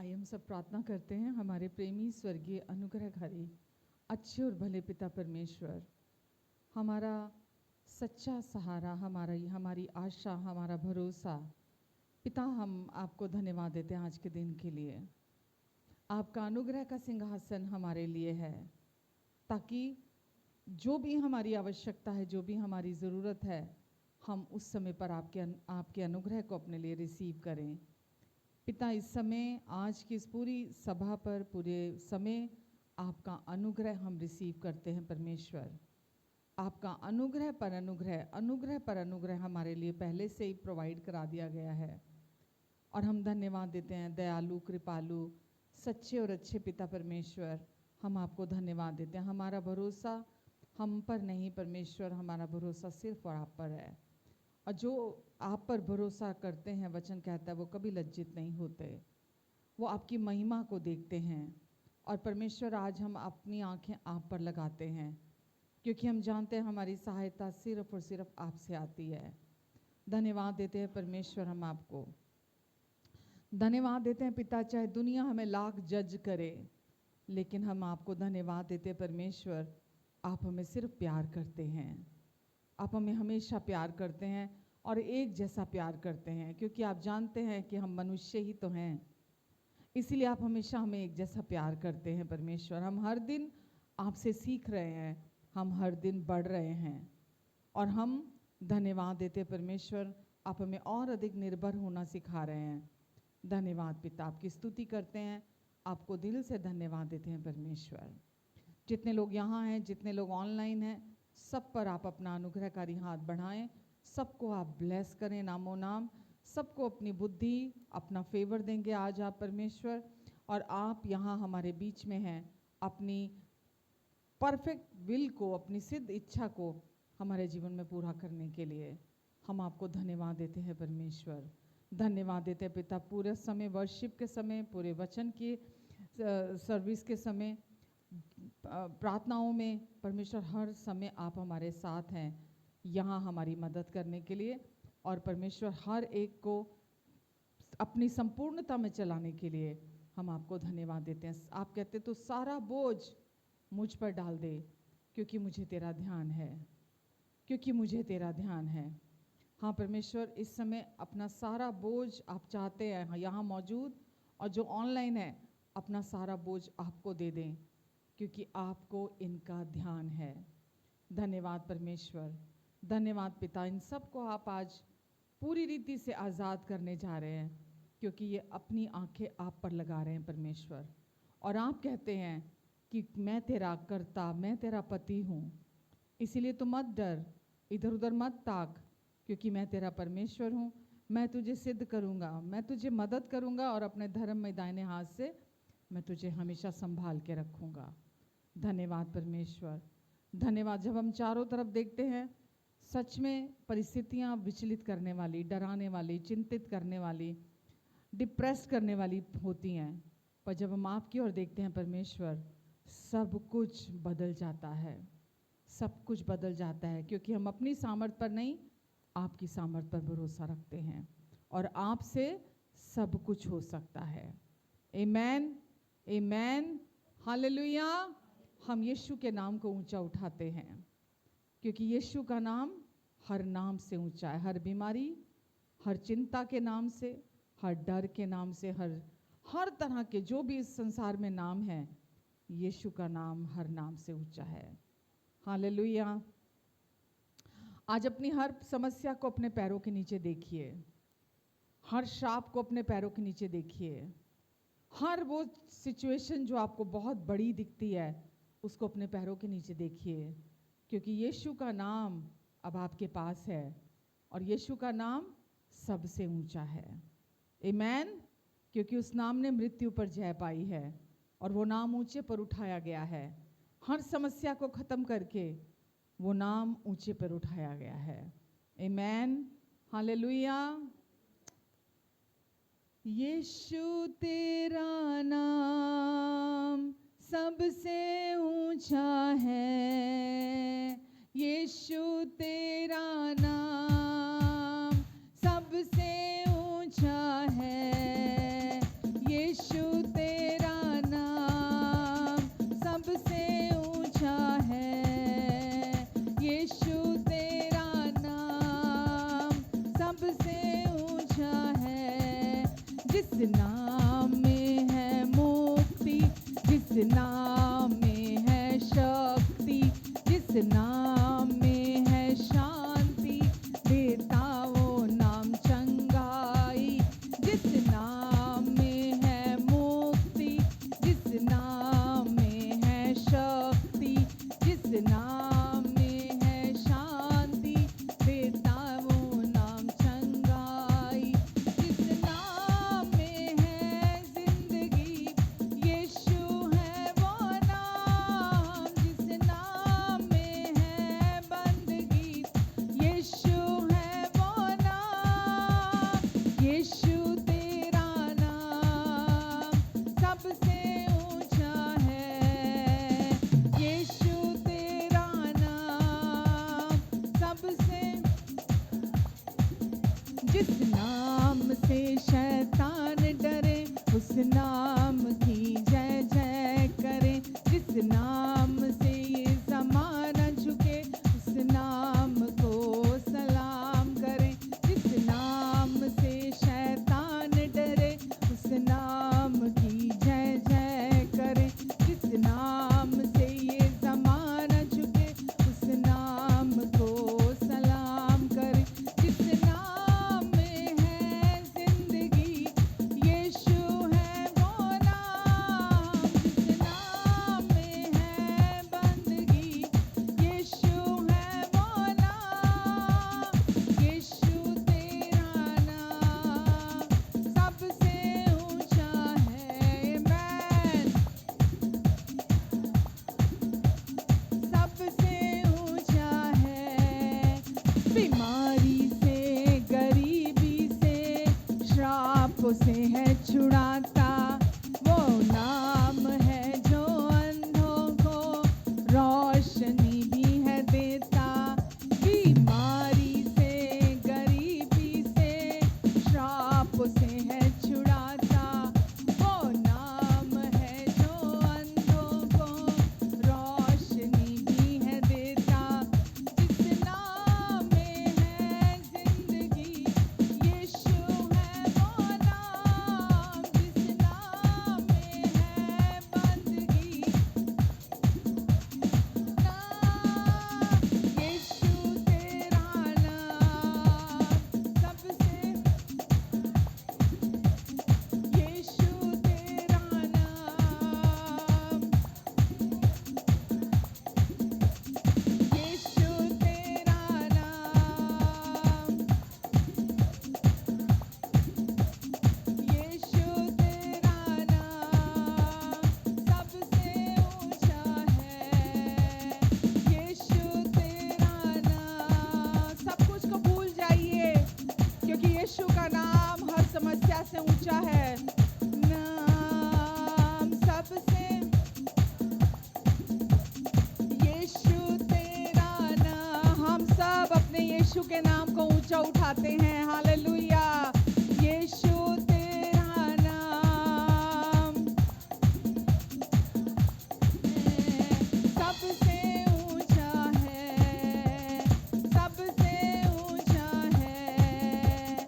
आइए हम सब प्रार्थना करते हैं। हमारे प्रेमी स्वर्गीय अनुग्रहकारी अच्छे और भले पिता परमेश्वर, हमारा सच्चा सहारा, हमारी आशा, हमारा भरोसा पिता, हम आपको धन्यवाद देते हैं आज के दिन के लिए। आपका अनुग्रह का सिंहासन हमारे लिए है, ताकि जो भी हमारी आवश्यकता है, जो भी हमारी ज़रूरत है, हम उस समय पर आपके अनुग्रह को अपने लिए रिसीव करें। पिता, इस समय आज की इस पूरी सभा पर पूरे समय आपका अनुग्रह हम रिसीव करते हैं परमेश्वर। आपका अनुग्रह पर अनुग्रह, अनुग्रह पर अनुग्रह हमारे लिए पहले से ही प्रोवाइड करा दिया गया है, और हम धन्यवाद देते हैं। दयालु, कृपालु, सच्चे और अच्छे पिता परमेश्वर, हम आपको धन्यवाद देते हैं। हमारा भरोसा हम पर नहीं परमेश्वर, हमारा भरोसा सिर्फ और आप पर है, और जो आप पर भरोसा करते हैं, वचन कहता है, वो कभी लज्जित नहीं होते, वो आपकी महिमा को देखते हैं। और परमेश्वर, आज हम अपनी आंखें आप पर लगाते हैं, क्योंकि हम जानते हैं हमारी सहायता सिर्फ और सिर्फ आपसे आती है। धन्यवाद देते हैं परमेश्वर, हम आपको धन्यवाद देते हैं पिता। चाहे दुनिया हमें लाख जज करे, लेकिन हम आपको धन्यवाद देते हैं परमेश्वर, आप हमें सिर्फ प्यार करते हैं। आप हमें हमेशा प्यार करते हैं और एक जैसा प्यार करते हैं, क्योंकि आप जानते हैं कि हम मनुष्य ही तो हैं, इसीलिए आप हमेशा हमें एक जैसा प्यार करते हैं परमेश्वर। हम हर दिन आपसे सीख रहे हैं, हम हर दिन बढ़ रहे हैं, और हम धन्यवाद देते हैं परमेश्वर, आप हमें और अधिक निर्भर होना सिखा रहे हैं। धन्यवाद पिता, आपकी स्तुति करते हैं, आपको दिल से धन्यवाद देते हैं परमेश्वर। जितने लोग यहाँ हैं, जितने लोग ऑनलाइन हैं, सब पर आप अपना अनुग्रहकारी हाथ बढ़ाएं, सबको आप ब्लेस करें नामों नाम, सबको अपनी बुद्धि, अपना फेवर देंगे आज आप परमेश्वर। और आप यहाँ हमारे बीच में हैं, अपनी परफेक्ट विल को, अपनी सिद्ध इच्छा को हमारे जीवन में पूरा करने के लिए हम आपको धन्यवाद देते हैं परमेश्वर। धन्यवाद देते हैं पिता, पूरे समय वर्शिप के समय, पूरे वचन की सर्विस के समय, प्रार्थनाओं में परमेश्वर, हर समय आप हमारे साथ हैं यहाँ हमारी मदद करने के लिए, और परमेश्वर हर एक को अपनी संपूर्णता में चलाने के लिए हम आपको धन्यवाद देते हैं। आप कहते तो सारा बोझ मुझ पर डाल दे, क्योंकि मुझे तेरा ध्यान है, क्योंकि मुझे तेरा ध्यान है। हाँ परमेश्वर, इस समय अपना सारा बोझ आप चाहते हैं यहाँ मौजूद और जो ऑनलाइन है, अपना सारा बोझ आपको दे दें, क्योंकि आपको इनका ध्यान है। धन्यवाद परमेश्वर, धन्यवाद पिता। इन सब को आप आज पूरी रीति से आज़ाद करने जा रहे हैं, क्योंकि ये अपनी आंखें आप पर लगा रहे हैं परमेश्वर, और आप कहते हैं कि मैं तेरा कर्ता, मैं तेरा पति हूँ, इसीलिए तो मत डर, इधर उधर मत ताक, क्योंकि मैं तेरा परमेश्वर हूँ। मैं तुझे सिद्ध करूँगा, मैं तुझे मदद करूँगा, और अपने धर्म में दाहिने हाथ से मैं तुझे हमेशा संभाल के रखूँगा। धन्यवाद परमेश्वर, धन्यवाद। जब हम चारों तरफ देखते हैं, सच में परिस्थितियाँ विचलित करने वाली, डराने वाली, चिंतित करने वाली, डिप्रेस करने वाली होती हैं, पर जब हम आपकी ओर देखते हैं परमेश्वर, सब कुछ बदल जाता है, सब कुछ बदल जाता है, क्योंकि हम अपनी सामर्थ पर नहीं, आपकी सामर्थ पर भरोसा रखते हैं, और आपसे सब कुछ हो सकता है। आमेन, आमेन, हालेलुया। हम यीशु के नाम को ऊंचा उठाते हैं, क्योंकि यीशु का नाम हर नाम से ऊंचा है, हर बीमारी, हर चिंता के नाम से, हर डर के नाम से, हर तरह के जो भी इस संसार में नाम है, यीशु का नाम हर नाम से ऊंचा है। हालेलुया। आज अपनी हर समस्या को अपने पैरों के नीचे देखिए, हर श्राप को अपने पैरों के नीचे देखिए, हर वो सिचुएशन जो आपको बहुत बड़ी दिखती है, उसको अपने पैरों के नीचे देखिए, क्योंकि यीशु का नाम अब आपके पास है, और यीशु का नाम सबसे ऊंचा है। आमेन, क्योंकि उस नाम ने मृत्यु पर जय पाई है, और वो नाम ऊंचे पर उठाया गया है। हर समस्या को ख़त्म करके वो नाम ऊंचे पर उठाया गया है। आमेन, हालेलुया। यीशु तेरा नाम सबसे ऊंचा है, यीशु तेरा नाम सबसे ऊंचा है, यीशु नाम में है मुक्ति, जिस नाम में है शक्ति, जिस नाम में है शांति, देता वो नाम चंगाई। जिस नाम में है मुक्ति, जिस नाम में है शक्ति, जिस नाम में है शांति, देता वो नाम चंगाई। जिस नाम में है जिंदगी, यीशु है वो नाम। जिस नाम में है बंदगी, यीशु है वो नाम। यीशु तेरा नाम सबसे ऊंचा है। यीशु तेरा नाम सबसे, जिस नाम से शैतान डरे, उस नाम की जय जय करें। जिस नाम से ये ज़माना झुके, उस नाम को सलाम करें। जिस नाम से शैतान डरे, उस नाम की जय जय करें। जिस नाम से ये ज़माना झुके, उस नाम को सलाम करें। जिस नाम में है जिंदगी, यीशु है वो नाम। जिस नाम में है बंदगी, यीशु है वो नाम। यीशु तेरा नाम सबसे ऊंचा है। आमेन। सबसे ऊंचा है। बीमारी से, गरीबी से, श्रापों से है छुड़ाता वो नाम है, जो अंधों को रोशनी भी है देता। बीमारी से, गरीबी से, श्रापों से है छुड़ाता वो नाम है, जो अंधों को रोशनी भी है देता। जिस नाम में है जिंदगी, यीशु है वो नाम। जिस नाम में है बंदगी, यीशु तेरा नाम सबसे, यीशु तेरा नाम, यीशु तेरा नाम, यीशु तेरा नाम सबसे ऊंचा है। यीशु तेरा नाम, सब कुछ को भूल जाइए, क्योंकि यीशु का नाम हर समस्या से ऊंचा है। नाम सबसे, यीशु तेरा नाम, हम सब अपने यीशु के नाम को ऊंचा उठाते हैं। हालेलुया। यीशु तेरा नाम सबसे ऊंचा है। सबसे ऊंचा है।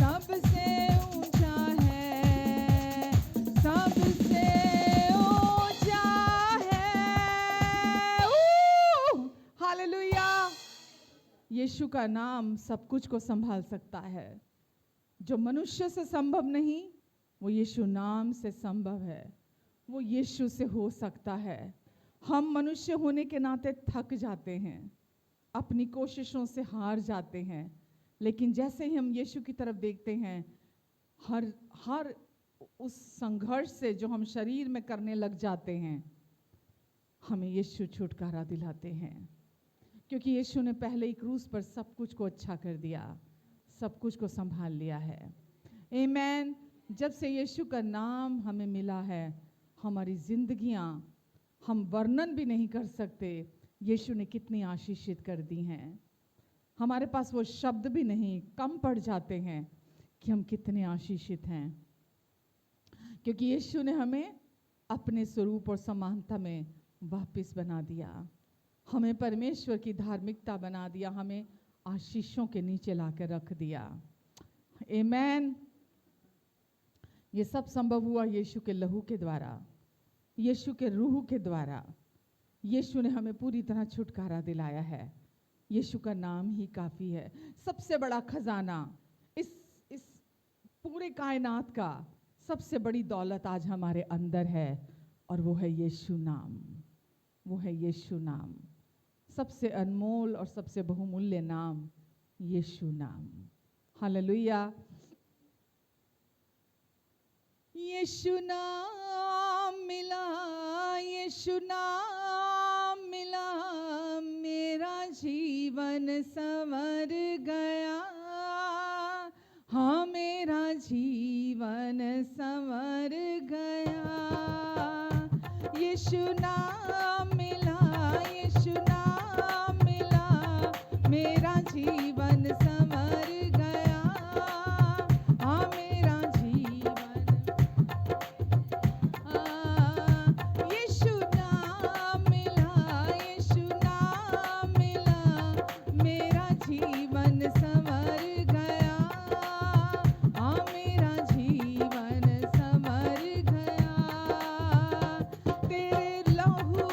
सबसे ऊंचा है। सबसे ऊंचा है। हालेलुया। यीशु का नाम सब कुछ को संभाल सकता है। जो मनुष्य से संभव नहीं, वो यीशु नाम से संभव है। वो यीशु से हो सकता है। हम मनुष्य होने के नाते थक जाते हैं, अपनी कोशिशों से हार जाते हैं, लेकिन जैसे ही हम यीशु की तरफ देखते हैं, हर उस संघर्ष से जो हम शरीर में करने लग जाते हैं, हमें यीशु छुटकारा दिलाते हैं। क्योंकि यीशु ने पहले ही क्रूस पर सब कुछ को अच्छा कर दिया, सब कुछ को संभाल लिया है। आमेन। जब से यीशु का नाम हमें मिला है, हमारी जिंदगियां हम वर्णन भी नहीं कर सकते यीशु ने कितनी आशीषित कर दी हैं। हमारे पास वो शब्द भी नहीं, कम पड़ जाते हैं कि हम कितने आशीषित हैं, क्योंकि यीशु ने हमें अपने स्वरूप और समानता में वापस बना दिया, हमें परमेश्वर की धार्मिकता बना दिया, हमें आशीषों के नीचे लाकर रख दिया। आमेन। ये सब संभव हुआ यीशु के लहू के द्वारा, यीशु के रूह के द्वारा। यीशु ने हमें पूरी तरह छुटकारा दिलाया है। यीशु का नाम ही काफ़ी है। सबसे बड़ा खजाना, इस पूरे कायनात का सबसे बड़ी दौलत आज हमारे अंदर है, और वो है यीशु नाम। वो है यीशु नाम, सबसे अनमोल और सबसे बहुमूल्य नाम, यीशु नाम। हालेलुया। यीशु नाम मिला, यीशु नाम मिला, मेरा जीवन संवर गया। हाँ, मेरा जीवन संवर गया। यीशु नाम मिला, यीशु नाम मिला, मेरा जीवन संवर गया। हाँ, मेरा जीवन, यीशु नाम मिला, यीशु नाम मिला, मेरा जीवन संवर गया। हाँ, मेरा जीवन संवर गया। तेरे लहू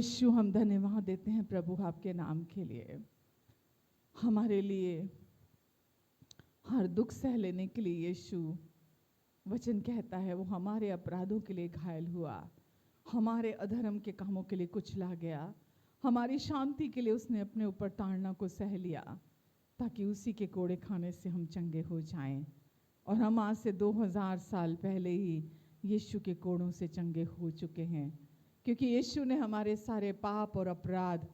यीशु, हम धन्यवाद देते हैं प्रभु आपके नाम के लिए। हमारे लिए हर दुख सह लेने के लिए यीशु, वचन कहता है, वो हमारे अपराधों के लिए घायल हुआ, हमारे अधर्म के कामों के लिए कुचला गया, हमारी शांति के लिए उसने अपने ऊपर ताड़ना को सह लिया, ताकि उसी के कोड़े खाने से हम चंगे हो जाएं। और हम आज से 2000 साल पहले ही यीशु के कोड़ों से चंगे हो चुके हैं, क्योंकि यीशु ने हमारे सारे पाप और अपराध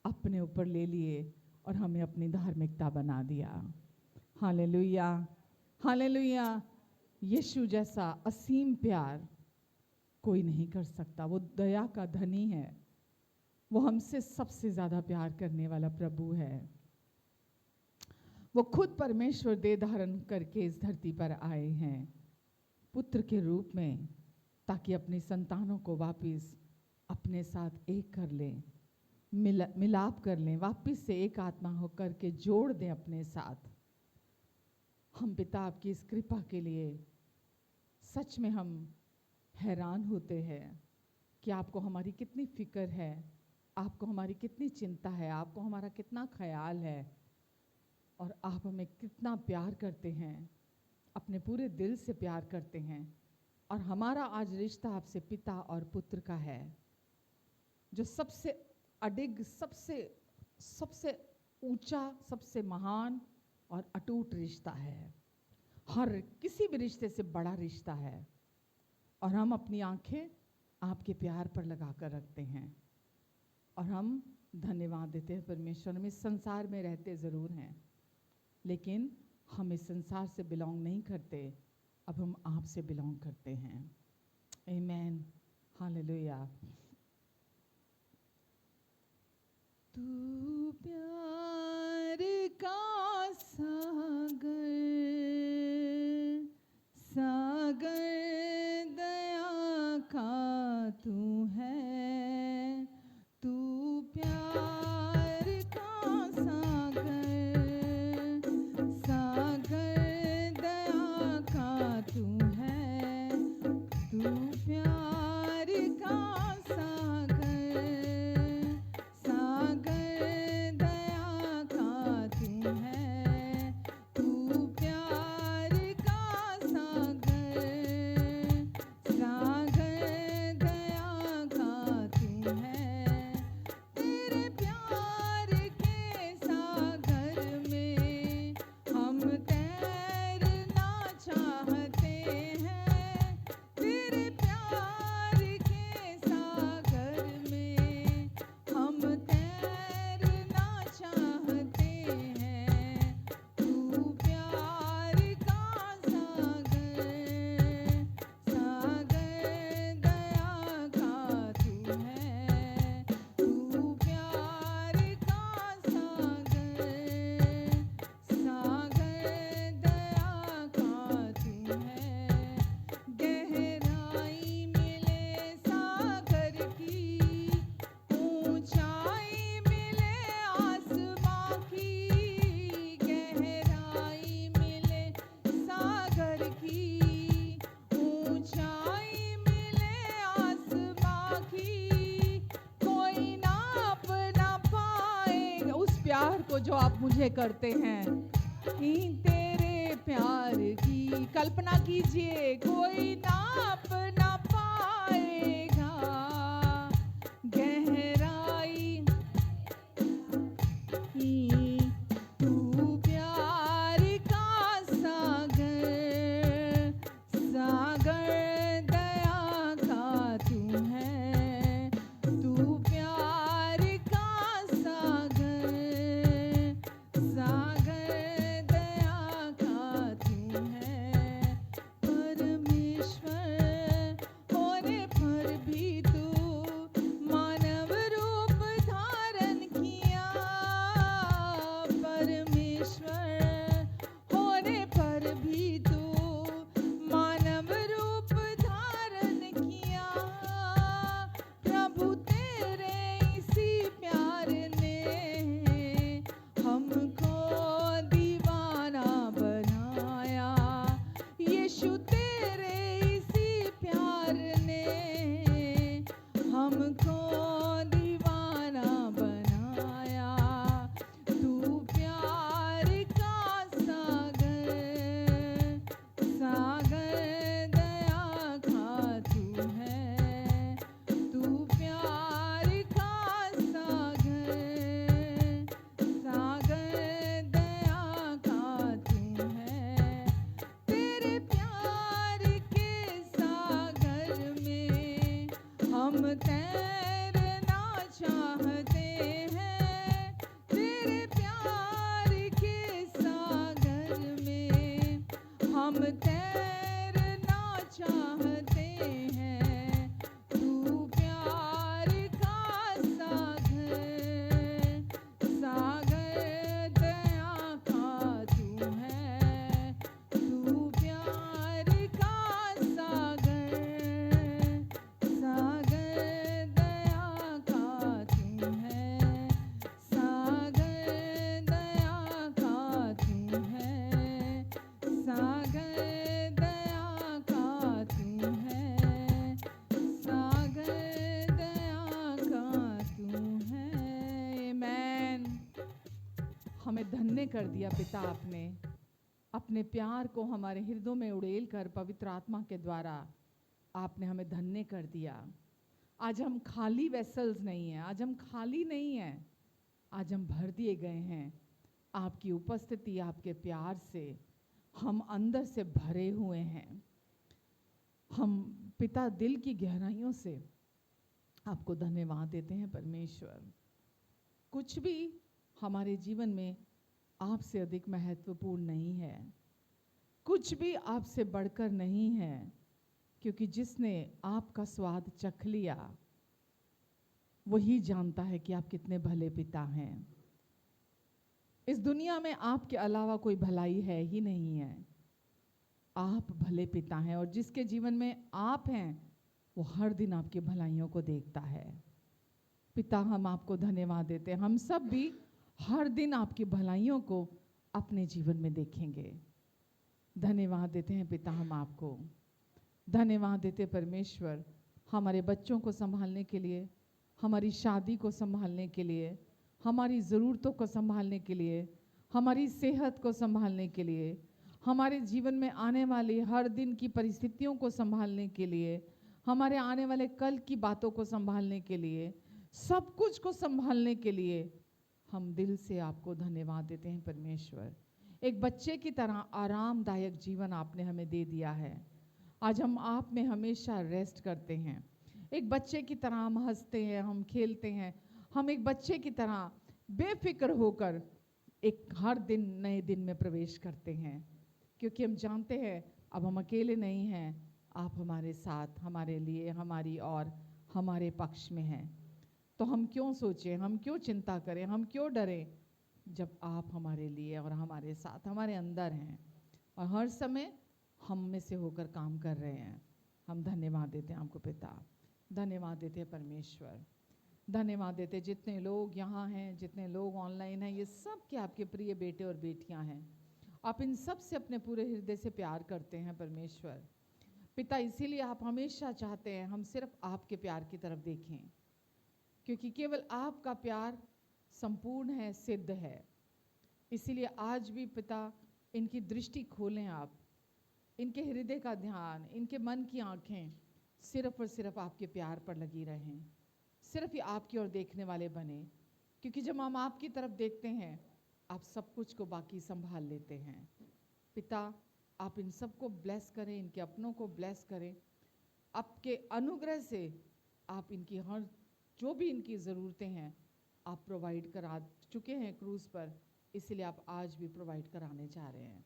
अपने ऊपर ले लिए और हमें अपनी धार्मिकता बना दिया। Hallelujah, hallelujah. यीशु जैसा असीम प्यार कोई नहीं कर सकता। वो दया का धनी है, वो हमसे सबसे ज़्यादा प्यार करने वाला प्रभु है। वो खुद परमेश्वर देह धारण करके इस धरती पर आए हैं पुत्र के रूप में, ताकि अपनी संतानों को वापस अपने साथ एक कर लें, मिलाप कर लें, वापस से एक आत्मा होकर के जोड़ दें अपने साथ। हम पिता आपकी इस कृपा के लिए सच में हम हैरान होते हैं कि आपको हमारी कितनी फिक्र है, आपको हमारी कितनी चिंता है, आपको हमारा कितना ख्याल है, और आप हमें कितना प्यार करते हैं, अपने पूरे दिल से प्यार करते हैं। और हमारा आज रिश्ता आपसे पिता और पुत्र का है, जो सबसे अडिग, सबसे ऊंचा, सबसे महान और अटूट रिश्ता है। हर किसी भी रिश्ते से बड़ा रिश्ता है। और हम अपनी आंखें आपके प्यार पर लगा कर रखते हैं, और हम धन्यवाद देते हैं परमेश्वर। हम इस संसार में रहते ज़रूर हैं, लेकिन हम इस संसार से बिलोंग नहीं करते, अब हम आपसे बिलोंग करते हैं। आमीन, हालेलुया। तू प्यार का सागर, सागर दया का तू है। तू प्यार का सागर, सागर दया का तू है। तू प्यार का सागर, सागर दया का तू है। तू प्यार का सागर, सागर दया का तू है। तेरे प्यार के सागर में हम तैरना चाहते हैं। तेरे प्यार के सागर में हम तैरना चाहते हैं। तू प्यार का सागर, सागर दया का तू है। तू प्यार का सागर, सागर दया का तू है। गहराई मिले सागर की, ऊंचाई मिले आसमां की। गहराई मिले सागर की, ऊंचाई मिले आसमां की। कोई नाप ना पाएगा उस प्यार को जो आप मुझे करते हैं। इन तेरे प्यार की कल्पना कीजिए, कोई नाप ना पाएगा। गहराई, तू प्यार का सागर, सागर दया का तू है। तू प्यार का सागर, सागर दया का तू है। परमेश्वर हमें धन्य कर दिया पिता आपने, अपने प्यार को हमारे हृदयों में उड़ेल कर पवित्र आत्मा के द्वारा आपने हमें धन्य कर दिया। आज हम खाली वेसल्स नहीं हैं, आज हम खाली नहीं हैं, आज हम भर दिए गए हैं आपकी उपस्थिति, आपके प्यार से हम अंदर से भरे हुए हैं। हम पिता दिल की गहराइयों से आपको धन्यवाद देते हैं परमेश्वर। कुछ भी हमारे जीवन में आपसे अधिक महत्वपूर्ण नहीं है, कुछ भी आपसे बढ़कर नहीं है, क्योंकि जिसने आपका स्वाद चख लिया वही जानता है कि आप कितने भले पिता हैं। इस दुनिया में आपके अलावा कोई भलाई है ही नहीं है, आप भले पिता हैं और जिसके जीवन में आप हैं वो हर दिन आपकी भलाइयों को देखता है। पिता हम आपको धन्यवाद देते हैं, हम सब भी हर दिन आपकी भलाइयों को अपने जीवन में देखेंगे। धन्यवाद देते हैं पिता हम आपको, धन्यवाद देते परमेश्वर हमारे बच्चों को संभालने के लिए, हमारी शादी को संभालने के लिए, हमारी ज़रूरतों को संभालने के लिए, हमारी सेहत को संभालने के लिए, हमारे जीवन में आने वाली हर दिन की परिस्थितियों को संभालने के लिए, हमारे आने वाले कल की बातों को संभालने के लिए, सब कुछ को संभालने के लिए हम दिल से आपको धन्यवाद देते हैं परमेश्वर। एक बच्चे की तरह आरामदायक जीवन आपने हमें दे दिया है। आज हम आप में हमेशा रेस्ट करते हैं। एक बच्चे की तरह हम हंसते हैं, हम खेलते हैं, हम एक बच्चे की तरह बेफिक्र होकर एक हर दिन नए दिन में प्रवेश करते हैं, क्योंकि हम जानते हैं अब हम अकेले नहीं हैं, आप हमारे साथ, हमारे लिए, हमारी और हमारे पक्ष में हैं। तो हम क्यों सोचें, हम क्यों चिंता करें, हम क्यों डरें, जब आप हमारे लिए और हमारे साथ, हमारे अंदर हैं और हर समय हम में से होकर काम कर रहे हैं। हम धन्यवाद देते हैं आपको पिता, धन्यवाद देते हैं परमेश्वर, धन्यवाद देते हैं जितने लोग यहाँ हैं, जितने लोग ऑनलाइन हैं, ये सब के आपके प्रिय बेटे और बेटियाँ हैं। आप इन सब से अपने पूरे हृदय से प्यार करते हैं परमेश्वर पिता, इसीलिए आप हमेशा चाहते हैं हम सिर्फ आपके प्यार की तरफ देखें, क्योंकि केवल आपका प्यार संपूर्ण है, सिद्ध है। इसीलिए आज भी पिता इनकी दृष्टि खोलें आप, इनके हृदय का ध्यान, इनके मन की आंखें सिर्फ और सिर्फ आपके प्यार पर लगी रहें, सिर्फ ही आपकी ओर देखने वाले बने, क्योंकि जब हम आपकी तरफ देखते हैं आप सब कुछ को बाकी संभाल लेते हैं। पिता आप इन सबको ब्लेस करें, इनके अपनों को ब्लेस करें, आपके अनुग्रह से आप इनकी हर जो भी इनकी ज़रूरतें हैं आप प्रोवाइड करा चुके हैं क्रूज़ पर, इसलिए आप आज भी प्रोवाइड कराने जा रहे हैं।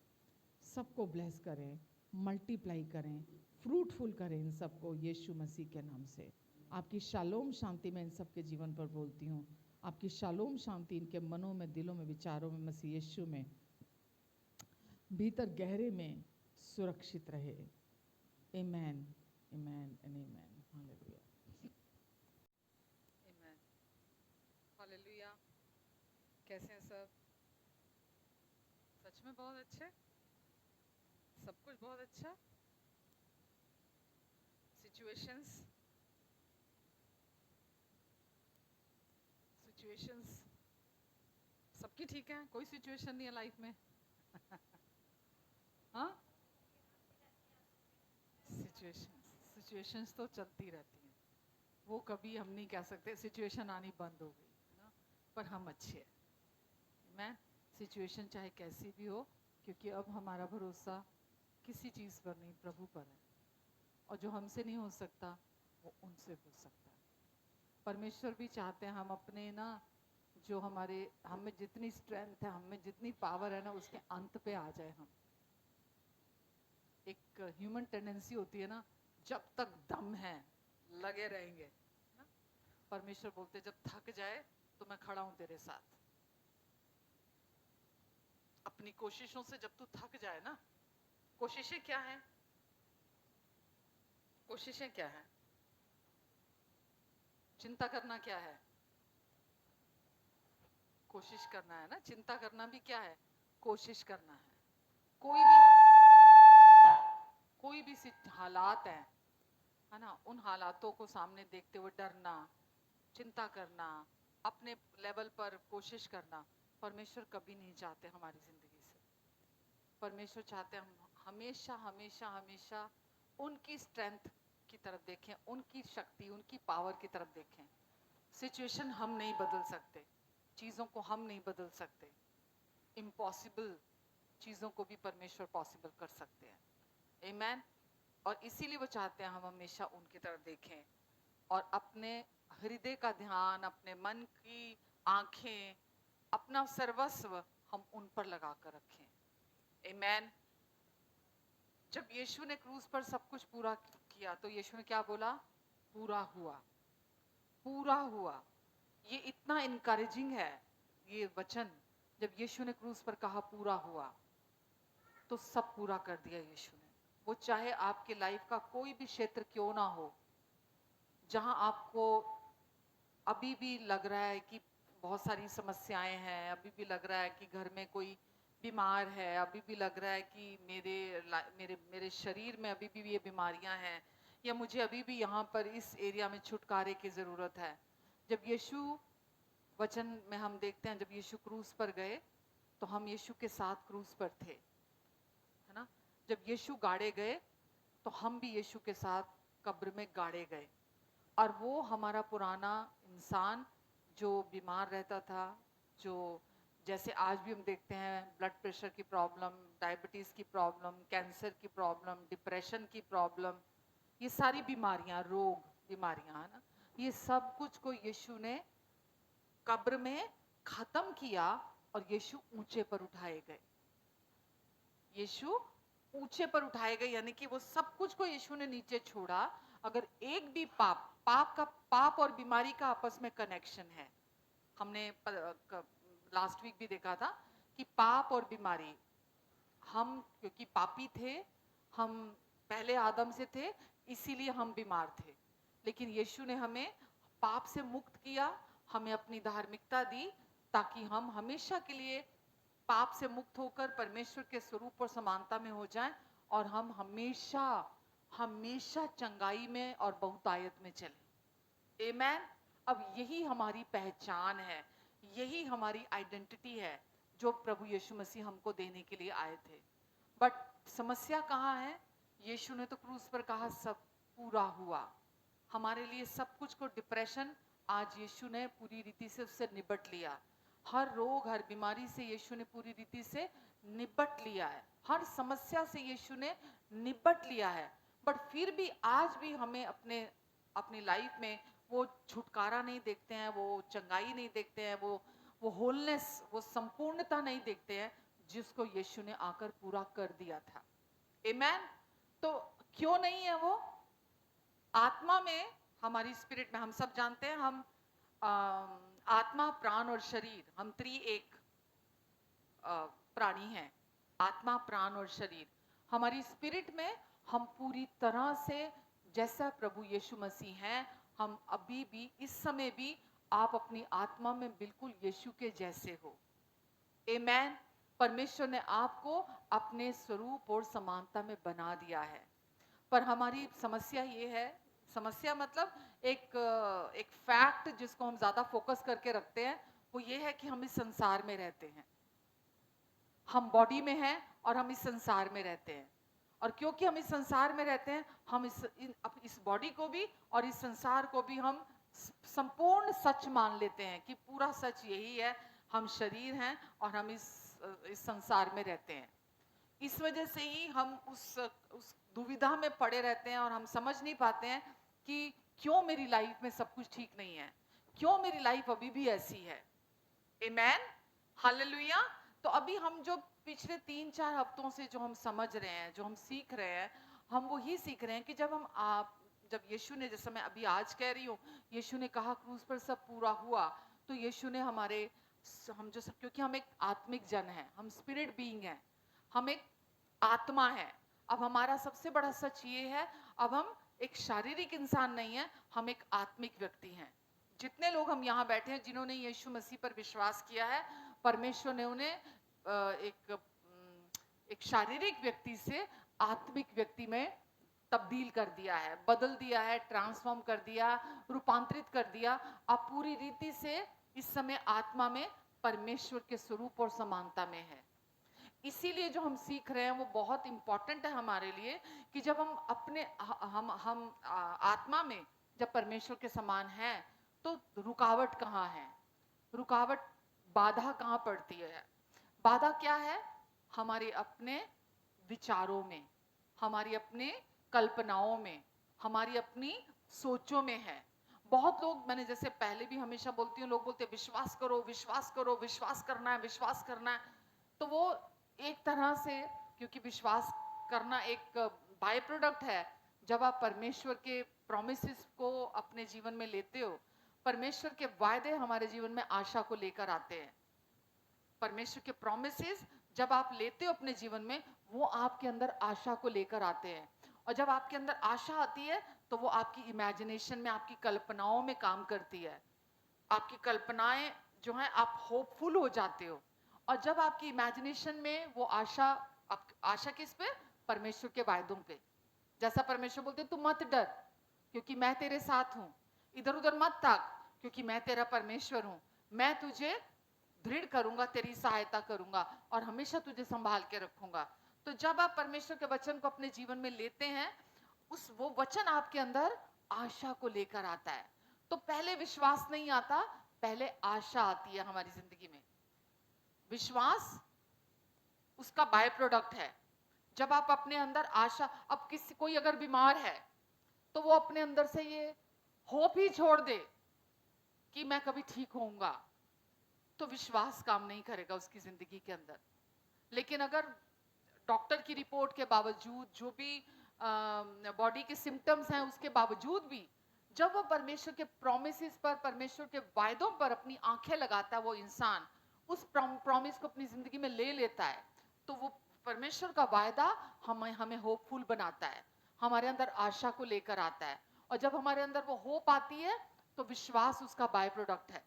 सबको ब्लेस करें, मल्टीप्लाई करें, फ्रूटफुल करें इन सबको यीशु मसीह के नाम से। आपकी शालोम शांति मैं इन सब के जीवन पर बोलती हूँ, आपकी शालोम शांति इनके मनों में, दिलों में, विचारों में मसीह यीशु में भीतर गहरे में सुरक्षित रहे। Amen, amen and amen. Hallelujah, amen, hallelujah. कैसे हैं सब? सच में बहुत अच्छे, सब कुछ बहुत अच्छा। सिचुएशंस सबकी ठीक है, कोई सिचुएशन नहीं है लाइफ में हाँ, सिचुएशंस तो चलती रहती हैं, वो कभी हम नहीं कह सकते सिचुएशन आनी बंद हो गई ना, पर हम अच्छे हैं। मैं सिचुएशन चाहे कैसी भी हो, क्योंकि अब हमारा भरोसा किसी चीज़ पर नहीं, प्रभु पर है, और जो हमसे नहीं हो सकता वो उनसे हो सकता है। परमेश्वर भी चाहते हैं हम अपने ना, जो हमारे हम में जितनी स्ट्रेंथ है, हम में जितनी पावर है ना, उसके अंत पे आ जाए हम। एक ह्यूमन टेंडेंसी होती है ना, जब तक दम है लगे रहेंगे ना? परमेश्वर बोलते जब थक जाए तो मैं खड़ा हूं तेरे साथ। अपनी कोशिशों से जब तू थक जाए ना, कोशिशें क्या हैं? कोशिशें क्या हैं? चिंता करना क्या है? कोशिश करना है ना। चिंता करना भी क्या है? कोशिश करना है। कोई भी हालात है ना, उन हालातों को सामने देखते हुए डरना, चिंता करना, अपने लेवल पर कोशिश करना, परमेश्वर कभी नहीं चाहते हमारी जिंदगी से। परमेश्वर चाहते हैं हम हमेशा हमेशा हमेशा उनकी स्ट्रेंथ की तरफ देखें, उनकी शक्ति, उनकी पावर की तरफ देखें। सिचुएशन हम नहीं बदल सकते, चीज़ों को हम नहीं बदल सकते, इम्पॉसिबल चीज़ों को भी परमेश्वर पॉसिबल कर सकते हैं। आमेन। और इसीलिए वो चाहते हैं हम हमेशा उनकी तरफ देखें और अपने हृदय का ध्यान, अपने मन की आंखें, अपना सर्वस्व हम उन पर लगा कर रखें। आमेन। जब यीशु ने क्रूस पर सब कुछ पूरा किया तो यीशु ने क्या बोला? पूरा हुआ, पूरा हुआ। ये इतना इनकरेजिंग है ये वचन। जब यीशु ने क्रूस पर कहा पूरा हुआ, तो सब पूरा कर दिया यीशु ने। वो चाहे आपके लाइफ का कोई भी क्षेत्र क्यों ना हो, जहां आपको अभी भी लग रहा है कि बहुत सारी समस्याएं हैं, अभी भी लग रहा है कि घर में कोई बीमार है, अभी भी लग रहा है कि मेरे मेरे शरीर में अभी भी ये बीमारियां हैं, या मुझे अभी भी यहाँ पर इस एरिया में छुटकारे की ज़रूरत है। जब यीशु वचन में हम देखते हैं, जब यीशु क्रूस पर गए तो हम यीशु के साथ क्रूस पर थे, है ना। जब यीशु गाड़े गए तो हम भी यीशु के साथ कब्र में गाड़े गए। और वो हमारा पुराना इंसान जो बीमार रहता था, जो जैसे आज भी हम देखते हैं ब्लड प्रेशर की प्रॉब्लम, डायबिटीज़ की प्रॉब्लम, कैंसर की प्रॉब्लम, डिप्रेशन की प्रॉब्लम, ये सारी बीमारियां, रोग बीमारियां, है ना, ये सब कुछ को यीशु ने कब्र में खत्म किया और यीशु ऊंचे पर उठाए गए। यीशु ऊंचे पर उठाए गए, यानी कि वो सब कुछ को यीशु ने नीचे छोड़ा। अगर एक भी पाप और बीमारी का आपस में कनेक्शन है, हमने लास्ट वीक भी देखा था कि पाप और बीमारी, हम क्योंकि पापी थे, हम पहले आदम से थे, इसीलिए हम बीमार थे। लेकिन यीशु ने हमें पाप से मुक्त किया, हमें अपनी धार्मिकता दी, ताकि हम हमेशा के लिए पाप से मुक्त होकर परमेश्वर के स्वरूप और समानता में हो जाएं और हम हमेशा हमेशा चंगाई में और बहुतायत में चलें। आमेन। अब यही हमारी पहचान है, यही हमारी आइडेंटिटी है जो प्रभु यीशु मसीह हमको देने के लिए आए थे। बट समस्या कहाँ है? यीशु ने तो क्रूस पर कहा सब पूरा हुआ, हमारे लिए सब कुछ को डिप्रेशन आज यीशु ने पूरी रीति से उससे निपट लिया। हर रोग, हर बीमारी से यीशु ने पूरी रीति से निपट लिया है, हर समस्या से यीशु ने निपट लिया है। बट फिर भी आज भी हमें अपनी लाइफ में वो छुटकारा नहीं देखते हैं, वो चंगाई नहीं देखते हैं, वो होलनेस, वो संपूर्णता नहीं देखते हैं जिसको यीशु ने आकर पूरा कर दिया था। आमेन। तो क्यों नहीं है वो? आत्मा में, हमारी स्पिरिट में, हम सब जानते हैं हम आत्मा, प्राण और शरीर, हम त्रिएक प्राणी हैं। आत्मा, प्राण और शरीर। हमारी स्पिरिट में हम पूरी तरह से जैसा प्रभु यीशु मसीह हैं, हम अभी भी इस समय भी आप अपनी आत्मा में बिल्कुल यीशु के जैसे हो। आमेन। परमेश्वर ने आपको अपने स्वरूप और समानता में बना दिया है। पर हमारी समस्या ये है, समस्या मतलब एक फैक्ट जिसको हम ज्यादा फोकस करके रखते हैं, वो ये है कि हम इस संसार में रहते हैं, हम बॉडी में हैं और हम इस संसार में रहते हैं। और क्योंकि हम इस संसार में रहते हैं, हम इस बॉडी को भी और इस संसार को भी हम संपूर्ण सच मान लेते हैं कि पूरा सच यही है, हम शरीर हैं और हम इस संसार में रहते हैं। इस वजह से ही हम उस दुविधा में पड़े रहते हैं और हम समझ नहीं पाते हैं कि क्यों मेरी लाइफ में सब कुछ ठीक नहीं है, क्यों मेरी लाइफ अभी भी ऐसी है। आमेन। हालेलुया। तो अभी हम जो पिछले 3-4 हफ्तों से जो हम समझ रहे हैं, जो हम सीख रहे हैं, हम वही सीख रहे हैं कि जब यीशु ने, जैसे मैं अभी आज कह रही हूँ, यीशु ने कहा क्रूस पर सब पूरा हुआ, तो यीशु ने हम जो सब, क्योंकि हम एक आत्मिक जन हैं, हम स्पिरिट बीइंग हैं, हम एक आत्मा है। अब हमारा सबसे बड़ा सच ये है, अब हम एक शारीरिक इंसान नहीं है, हम एक आत्मिक व्यक्ति हैं। जितने लोग हम यहाँ बैठे हैं जिन्होंने यीशु मसीह पर विश्वास किया है, परमेश्वर ने उन्हें एक शारीरिक व्यक्ति से आत्मिक व्यक्ति में तब्दील कर दिया है, बदल दिया है, ट्रांसफॉर्म कर दिया, रूपांतरित कर दिया। आप पूरी रीति से इस समय आत्मा में परमेश्वर के स्वरूप और समानता में है। इसीलिए जो हम सीख रहे हैं वो बहुत इंपॉर्टेंट है हमारे लिए कि जब हम अपने हम आत्मा में जब परमेश्वर के समान हैं तो रुकावट कहाँ है, रुकावट बाधा कहाँ पड़ती है। बाधा क्या है? हमारे अपने विचारों में, हमारी अपने कल्पनाओं में, हमारी अपनी सोचों में है। बहुत लोग, मैंने जैसे पहले भी हमेशा बोलती हूँ, लोग बोलते हैं विश्वास करो विश्वास करो, विश्वास करना है विश्वास करना है। तो वो एक तरह से, क्योंकि विश्वास करना एक बाय प्रोडक्ट है, जब आप परमेश्वर के प्रॉमिसेस को अपने जीवन में लेते हो, परमेश्वर के वायदे हमारे जीवन में आशा को लेकर आते हैं। परमेश्वर के प्रॉमिसेस जब आप लेते हो अपने जीवन में, वो आपके अंदर आशा को लेकर आते हैं। और जब आपके अंदर आशा आती है तो वो आपकी इमेजिनेशन में, आपकी कल्पनाओं में काम करती है। आपकी कल्पनाएं जो हैं, आप होपफुल हो जाते हो। और जब आपकी इमेजिनेशन में वो आशा, आशा किस पे? परमेश्वर के वायदों पे। जैसा परमेश्वर बोलते तू मत डर क्योंकि मैं तेरे साथ हूं, इधर उधर मत ताक क्योंकि मैं तेरा परमेश्वर हूं, मैं तुझे दृढ़ करूंगा, तेरी सहायता करूंगा और हमेशा तुझे संभाल के रखूंगा। तो जब आप परमेश्वर के वचन को अपने जीवन में लेते हैं, वो वचन आपके अंदर आशा को लेकर आता है। तो पहले विश्वास नहीं आता, पहले आशा आती है हमारी जिंदगी में। विश्वास उसका बाय प्रोडक्ट है। जब आप अपने अंदर आशा, अब किसी कोई अगर बीमार है तो वो अपने अंदर से ये होप ही छोड़ दे कि मैं कभी ठीक होऊंगा, तो विश्वास काम नहीं करेगा उसकी जिंदगी के अंदर। लेकिन अगर डॉक्टर की रिपोर्ट के बावजूद, जो भी बॉडी के सिम्टम्स हैं उसके बावजूद भी, जब वो परमेश्वर के प्रॉमिसेस पर, परमेश्वर के वायदों पर अपनी आंखें लगाता है, वो इंसान उस प्रॉमिस को अपनी जिंदगी में ले लेता है, तो वो परमेश्वर का वायदा हमें होपफुल बनाता है, हमारे अंदर आशा को लेकर आता है। और जब हमारे अंदर वो होप आती है तो विश्वास उसका बाय प्रोडक्ट है।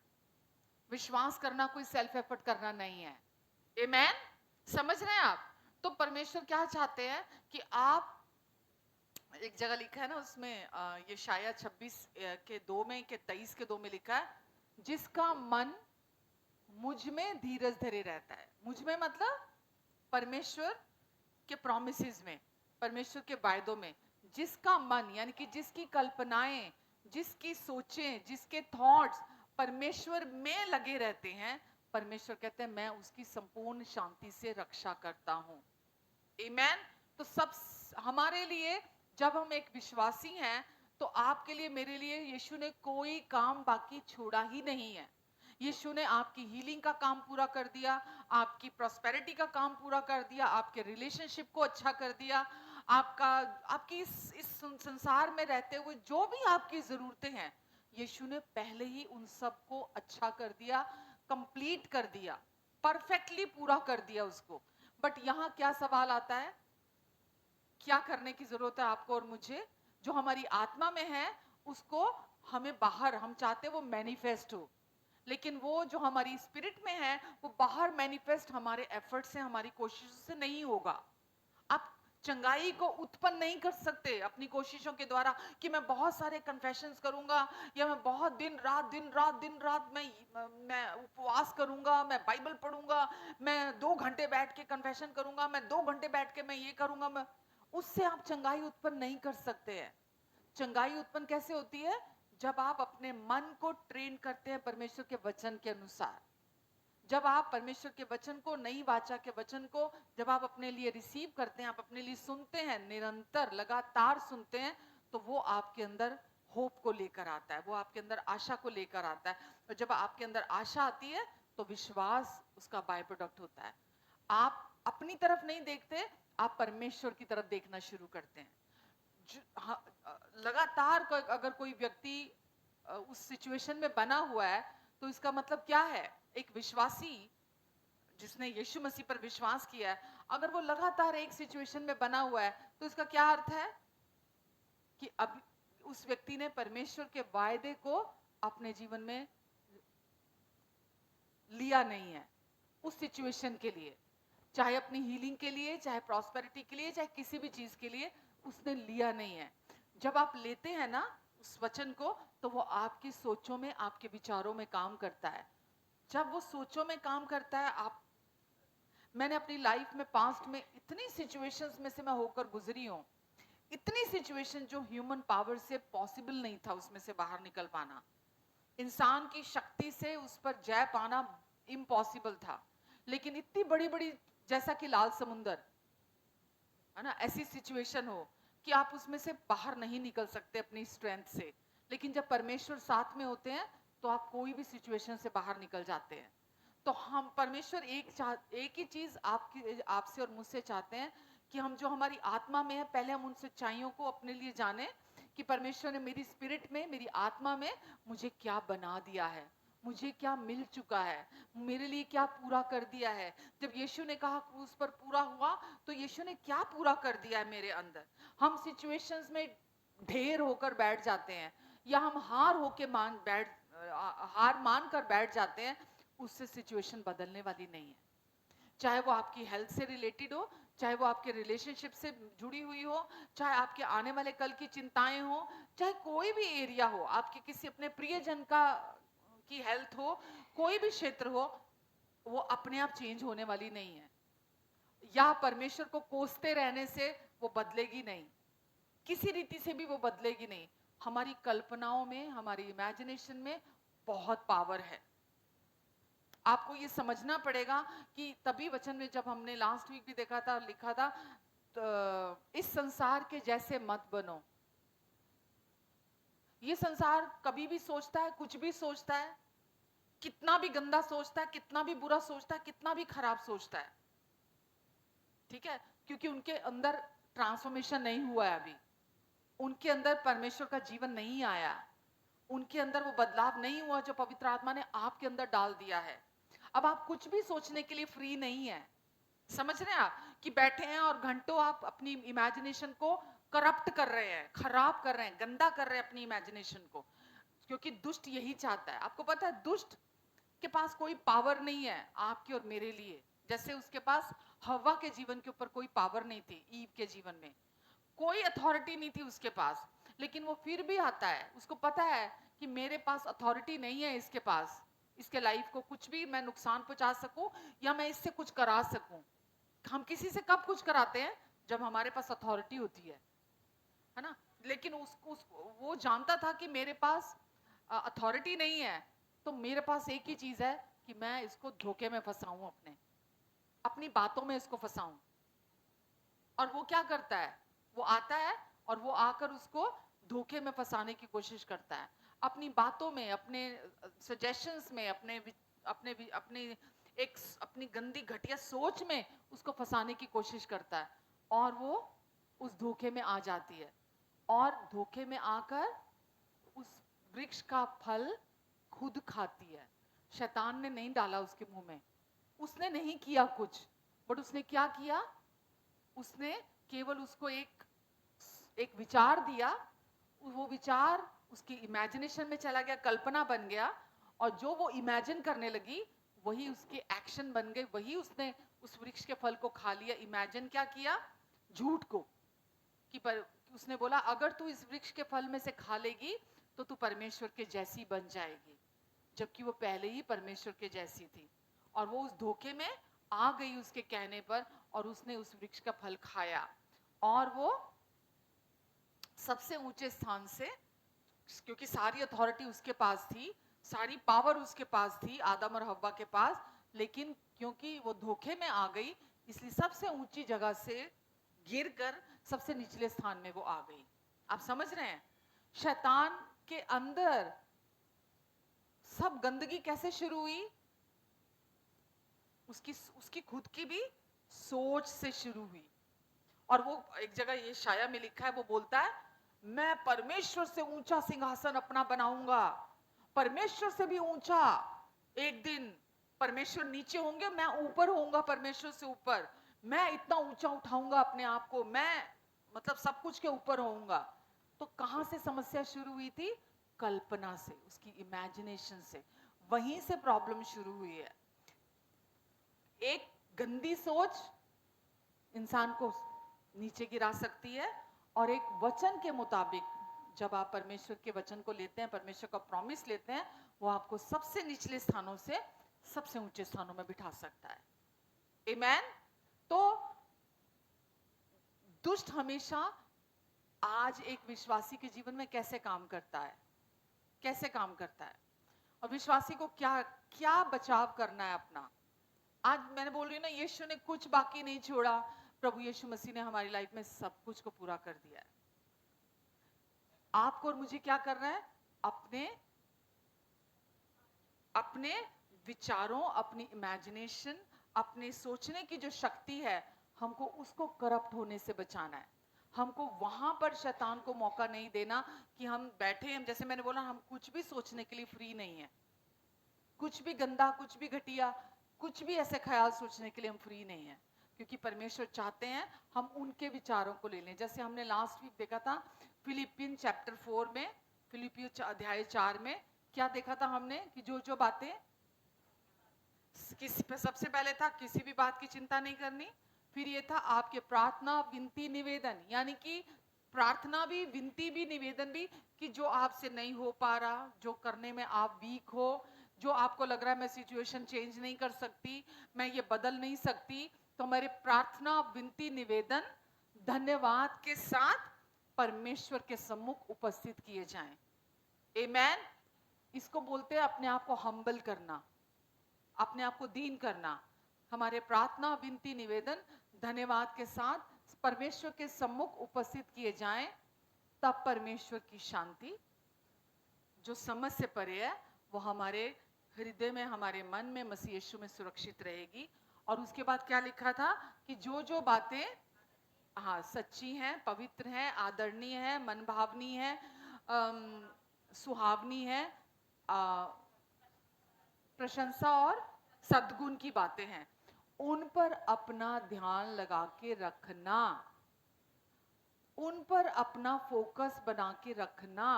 विश्वास करना कोई सेल्फ एफर्ट करना नहीं है। आमेन? समझ रहे हैं आप? तो परमेश्वर क्या चाहते हैं कि आप, एक जगह लिखा है ना उसमें, ये शायद 26 के 2 में के 23 के 2 में लिखा है, जिसका मन मुझ में धीरज धरे रहता है। मुझ में मतलब परमेश्वर के प्रॉमिसेस में, परमेश्वर के वायदों में। जिसका मन यानी कि जिसकी कल्पनाएं, जिसकी सोचें, जिसके थॉट्स परमेश्वर में लगे रहते हैं, परमेश्वर कहते हैं मैं उसकी संपूर्ण शांति से रक्षा करता हूं। आमेन? तो सब हमारे लिए, जब हम एक विश्वासी हैं, तो आपके लिए, मेरे लिए यीशु ने कोई काम बाकी छोड़ा ही नहीं है। यीशु ने आपकी हीलिंग का काम पूरा कर दिया, आपकी प्रॉस्पेरिटी का काम पूरा कर दिया, आपके रिलेशनशिप को अच्छा कर दिया, आपकी इस संसार में रहते हुए जो भी आपकी जरूरतें हैं, यीशु ने पहले ही उन सब को अच्छा कर दिया, कंप्लीट कर दिया, परफेक्टली पूरा कर दिया उसको। बट यहाँ क्या सवाल आता है? क्या करने की जरूरत है आपको और मुझे? जो हमारी आत्मा में है उसको हमें बाहर, हम चाहते हैं वो मैनिफेस्ट हो, लेकिन वो जो हमारी स्पिरिट में है वो बाहर मैनिफेस्ट हमारे एफर्ट से, हमारी कोशिशों से नहीं होगा। आप चंगाई को उत्पन्न नहीं कर सकते अपनी कोशिशों के द्वारा कि मैं बहुत सारे कन्फेशंस करूंगा, या मैं बहुत दिन रात मैं उपवास करूंगा, मैं बाइबल पढ़ूंगा, मैं 2 घंटे बैठ के कन्फेशन करूंगा, मैं 2 घंटे बैठ के मैं ये करूंगा। मैं उससे आप चंगाई उत्पन्न नहीं कर सकते हैं। चंगाई उत्पन्न कैसे होती है? जब आप अपने मन को ट्रेन करते हैं परमेश्वर के वचन के अनुसार। जब आप परमेश्वर के वचन को, नई वाचा के वचन को जब आप अपने लिए रिसीव करते हैं, आप अपने लिए सुनते हैं, निरंतर लगातार सुनते हैं, तो वो आपके अंदर होप को लेकर आता है, वो आपके अंदर आशा को लेकर आता है। और जब आपके अंदर आशा आती है तो विश्वास उसका बाय प्रोडक्ट होता है। आप अपनी तरफ नहीं देखते, आप परमेश्वर की तरफ देखना शुरू करते हैं। लगातार अगर कोई व्यक्ति उस सिचुएशन में बना हुआ है, तो इसका मतलब क्या है? एक विश्वासी जिसने यीशु मसीह पर विश्वास किया है, अगर वो लगातार एक सिचुएशन में बना हुआ है, तो इसका क्या अर्थ है? कि अब उस व्यक्ति ने परमेश्वर के वायदे को अपने जीवन में लिया नहीं है। उस सिचुएशन के लिए, चाहे अपनी हीलिंग के लिए, चाहे प्रॉस्पेरिटी के लिए, चाहे किसी भी चीज के लिए, उसने लिया नहीं है। जब आप लेते हैं ना उस वचन को, तो वो आपकी सोचों में, आपके विचारों में काम करता है। जब वो सोचों में काम करता है, आप मैंने अपनी लाइफ में पास्ट में इतनी सिचुएशंस में से मैं होकर गुजरी हूँ, इतनी सिचुएशन जो ह्यूमन पावर से पॉसिबल नहीं था उसमें से बाहर निकल पाना, इंसान की शक्ति से उस पर जय पाना इम्पॉसिबल था। लेकिन इतनी बड़ी बड़ी, जैसा कि लाल समुंदर है ना, ऐसी सिचुएशन हो कि आप उसमें से बाहर नहीं निकल सकते अपनी स्ट्रेंथ से, लेकिन जब परमेश्वर साथ में होते हैं तो आप कोई भी सिचुएशन से बाहर निकल जाते हैं। तो हम परमेश्वर एक ही चीज आपसे और मुझसे चाहते हैं कि हम जो हमारी आत्मा में है, पहले हम उन सच्चाइयों को अपने लिए जाने कि परमेश्वर ने मेरी स्पिरिट में, मेरी आत्मा में मुझे क्या बना दिया है, मुझे क्या मिल चुका है, मेरे लिए क्या पूरा कर दिया है। जब यीशु ने कहा क्रूस पर पूरा हुआ, तो यीशु ने क्या पूरा कर दिया है मेरे अंदर। हम सिचुएशंस में ढेर होकर बैठ जाते हैं, या हम हार मान कर बैठ जाते हैं, उससे सिचुएशन बदलने वाली नहीं है। चाहे वो आपकी हेल्थ से रिलेटेड हो, चाहे वो आपके रिलेशनशिप से जुड़ी हुई हो, चाहे आपके आने वाले कल की चिंताएं हो, चाहे कोई भी एरिया हो, आपके किसी अपने प्रियजन की हेल्थ हो, कोई भी क्षेत्र हो, वो अपने आप चेंज होने वाली नहीं है, या परमेश्वर को कोसते रहने से वो बदलेगी नहीं, किसी रीति से भी वो बदलेगी नहीं। हमारी कल्पनाओं में, हमारी इमेजिनेशन में बहुत पावर है। आपको ये समझना पड़ेगा कि तभी वचन में, जब हमने लास्ट वीक भी देखा था, लिखा था, तो इस संसार के जैसे मत बनो। ये संसार कभी भी सोचता है, कुछ भी सोचता है, कितना भी गंदा सोचता है, कितना भी बुरा सोचता है, कितना भी खराब सोचता है, ठीक है, क्योंकि उनके अंदर ट्रांसफॉर्मेशन नहीं हुआ है अभी, उनके अंदर परमेश्वर का जीवन नहीं आया, उनके अंदर वो बदलाव नहीं हुआ जो पवित्र आत्मा ने आपके अंदर डाल दिया है। अब आप कुछ भी सोचने के लिए फ्री नहीं है। समझ रहे हैं आप कि बैठे हैं और घंटों आप अपनी इमेजिनेशन को करप्ट कर रहे हैं, खराब कर रहे हैं, गंदा कर रहे हैं अपनी इमेजिनेशन को, क्योंकि दुष्ट यही चाहता है। आपको पता है दुष्ट के पास कोई पावर नहीं है आपके और मेरे लिए, जैसे उसके पास हवा के जीवन के ऊपर कोई पावर नहीं थी, ईव के जीवन में कोई अथॉरिटी नहीं थी उसके पास, लेकिन वो फिर भी आता है। उसको पता है कि मेरे पास अथॉरिटी नहीं है इसके पास, इसके लाइफ को कुछ भी मैं नुकसान पहुंचा सकूं या मैं इससे कुछ करा सकूं। हम किसी से कब कुछ कराते हैं? जब हमारे पास अथॉरिटी होती है ना। लेकिन वो जानता था कि मेरे पास अथॉरिटी नहीं है, तो मेरे पास एक ही चीज है कि मैं इसको धोखे में फंसाऊं, अपनी बातों में इसको फंसाऊं। और वो क्या करता है? वो आता है और वो आकर उसको धोखे में फंसाने की कोशिश करता है, अपनी बातों में, अपने सजेशंस में, अपनी गंदी घटिया सोच में उसको फंसाने की कोशिश करता है, और वो उस धोखे में आ जाती है, और धोखे में आकर उस वृक्ष का फल खुद खाती है। शैतान ने नहीं डाला उसके मुंह में, उसने नहीं किया कुछ, बट उसने क्या किया? उसने केवल उसको एक विचार दिया, वो विचार उसकी इमेजिनेशन में चला गया, कल्पना बन गया, और जो वो इमेजिन करने लगी वही उसके एक्शन बन गए, वही उसने उस वृक्ष के फल को खा लिया। इमेजिन क्या किया? झूठ को, उसने बोला अगर तू इस वृक्ष के फल में से खा लेगी तो तू परमेश्वर के जैसी बन जाएगी, जबकि वो पहले ही परमेश्वर के जैसी थी। और वो उस धोखे में आ गई उसके कहने पर, और उसने उस वृक्ष का फल खाया, और वो सबसे ऊंचे स्थान से, क्योंकि सारी अथॉरिटी उसके पास थी, सारी पावर उसके पास थी, आदम और हव्वा के पास, लेकिन क्योंकि वो धोखे में आ गई, इसलिए सबसे ऊंची जगह से गिरकर सबसे निचले स्थान में वो आ गई। आप समझ रहे हैं शैतान के अंदर सब गंदगी कैसे शुरू हुई? उसकी खुद की भी सोच से शुरू हुई। और वो एक जगह ये शाया में लिखा है, वो बोलता है मैं परमेश्वर से ऊंचा सिंहासन अपना बनाऊंगा, परमेश्वर से भी ऊंचा। एक दिन परमेश्वर नीचे होंगे, मैं ऊपर होऊंगा परमेश्वर से ऊपर, मैं इतना ऊंचा उठाऊंगा अपने आप को, मैं मतलब सब कुछ के ऊपर होऊंगा। तो कहां से समस्या शुरू हुई थी? कल्पना से, उसकी इमेजिनेशन से, वहीं से प्रॉब्लम शुरू हुई है। एक गंदी सोच इंसान को नीचे गिरा सकती है, और एक वचन के मुताबिक जब आप परमेश्वर के वचन को लेते हैं, परमेश्वर का प्रॉमिस लेते हैं, वो आपको सबसे निचले स्थानों से सबसे ऊंचे स्थानों में बिठा सकता है। आमेन। तो दुष्ट हमेशा आज एक विश्वासी के जीवन में कैसे काम करता है, कैसे काम करता है, और विश्वासी को क्या क्या बचाव करना है अपना। आज मैंने बोल रही हूँ ना, यीशु ने कुछ बाकी नहीं छोड़ा। प्रभु यीशु मसीह ने हमारी लाइफ में सब कुछ को पूरा कर दिया है। आपको और मुझे क्या करना है? अपने अपने विचारों, अपनी इमेजिनेशन, अपने सोचने की जो शक्ति है, हमको उसको करप्ट होने से बचाना है। हमको वहां पर शैतान को मौका नहीं देना कि हम बैठे हैं, जैसे मैंने बोला, हम कुछ भी सोचने के लिए फ्री नहीं है। कुछ भी गंदा, कुछ भी घटिया, कुछ भी ऐसे ख्याल सोचने के लिए हम फ्री नहीं है, क्योंकि परमेश्वर चाहते हैं हम उनके विचारों को ले लें। जैसे हमने लास्ट वीक देखा था फिलिपियन चैप्टर 4 में, फिलिपियो अध्याय 4 में क्या देखा था हमने कि जो जो बातें किसी पे, सबसे पहले था किसी भी बात की चिंता नहीं करनी। फिर ये था आपके प्रार्थना, विनती, निवेदन, यानी कि प्रार्थना भी, विनती भी, निवेदन भी, कि जो आपसे नहीं हो पा रहा, जो करने में आप वीक हो, जो आपको लग रहा है मैं सिचुएशन चेंज नहीं कर सकती, मैं ये बदल नहीं सकती, तो मेरे प्रार्थना, विनती, निवेदन धन्यवाद के साथ परमेश्वर के सम्मुख उपस्थित किए जाएं। आमेन। इसको बोलते हैं अपने आप को हम्बल करना, अपने आप को दीन करना। हमारे प्रार्थना, विनती, निवेदन धन्यवाद के साथ परमेश्वर के सम्मुख उपस्थित किए जाएं, तब परमेश्वर की शांति जो समझ से परे है वो हमारे हृदय में, हमारे मन में, मसीह यीशु में सुरक्षित रहेगी। और उसके बाद क्या लिखा था कि जो जो बातें हाँ सच्ची हैं, पवित्र हैं, आदरणीय है, मनभावनी है, सुहावनी है, प्रशंसा और सद्गुण की बातें हैं, उन पर अपना ध्यान लगा के रखना, उन पर अपना फोकस बना के रखना।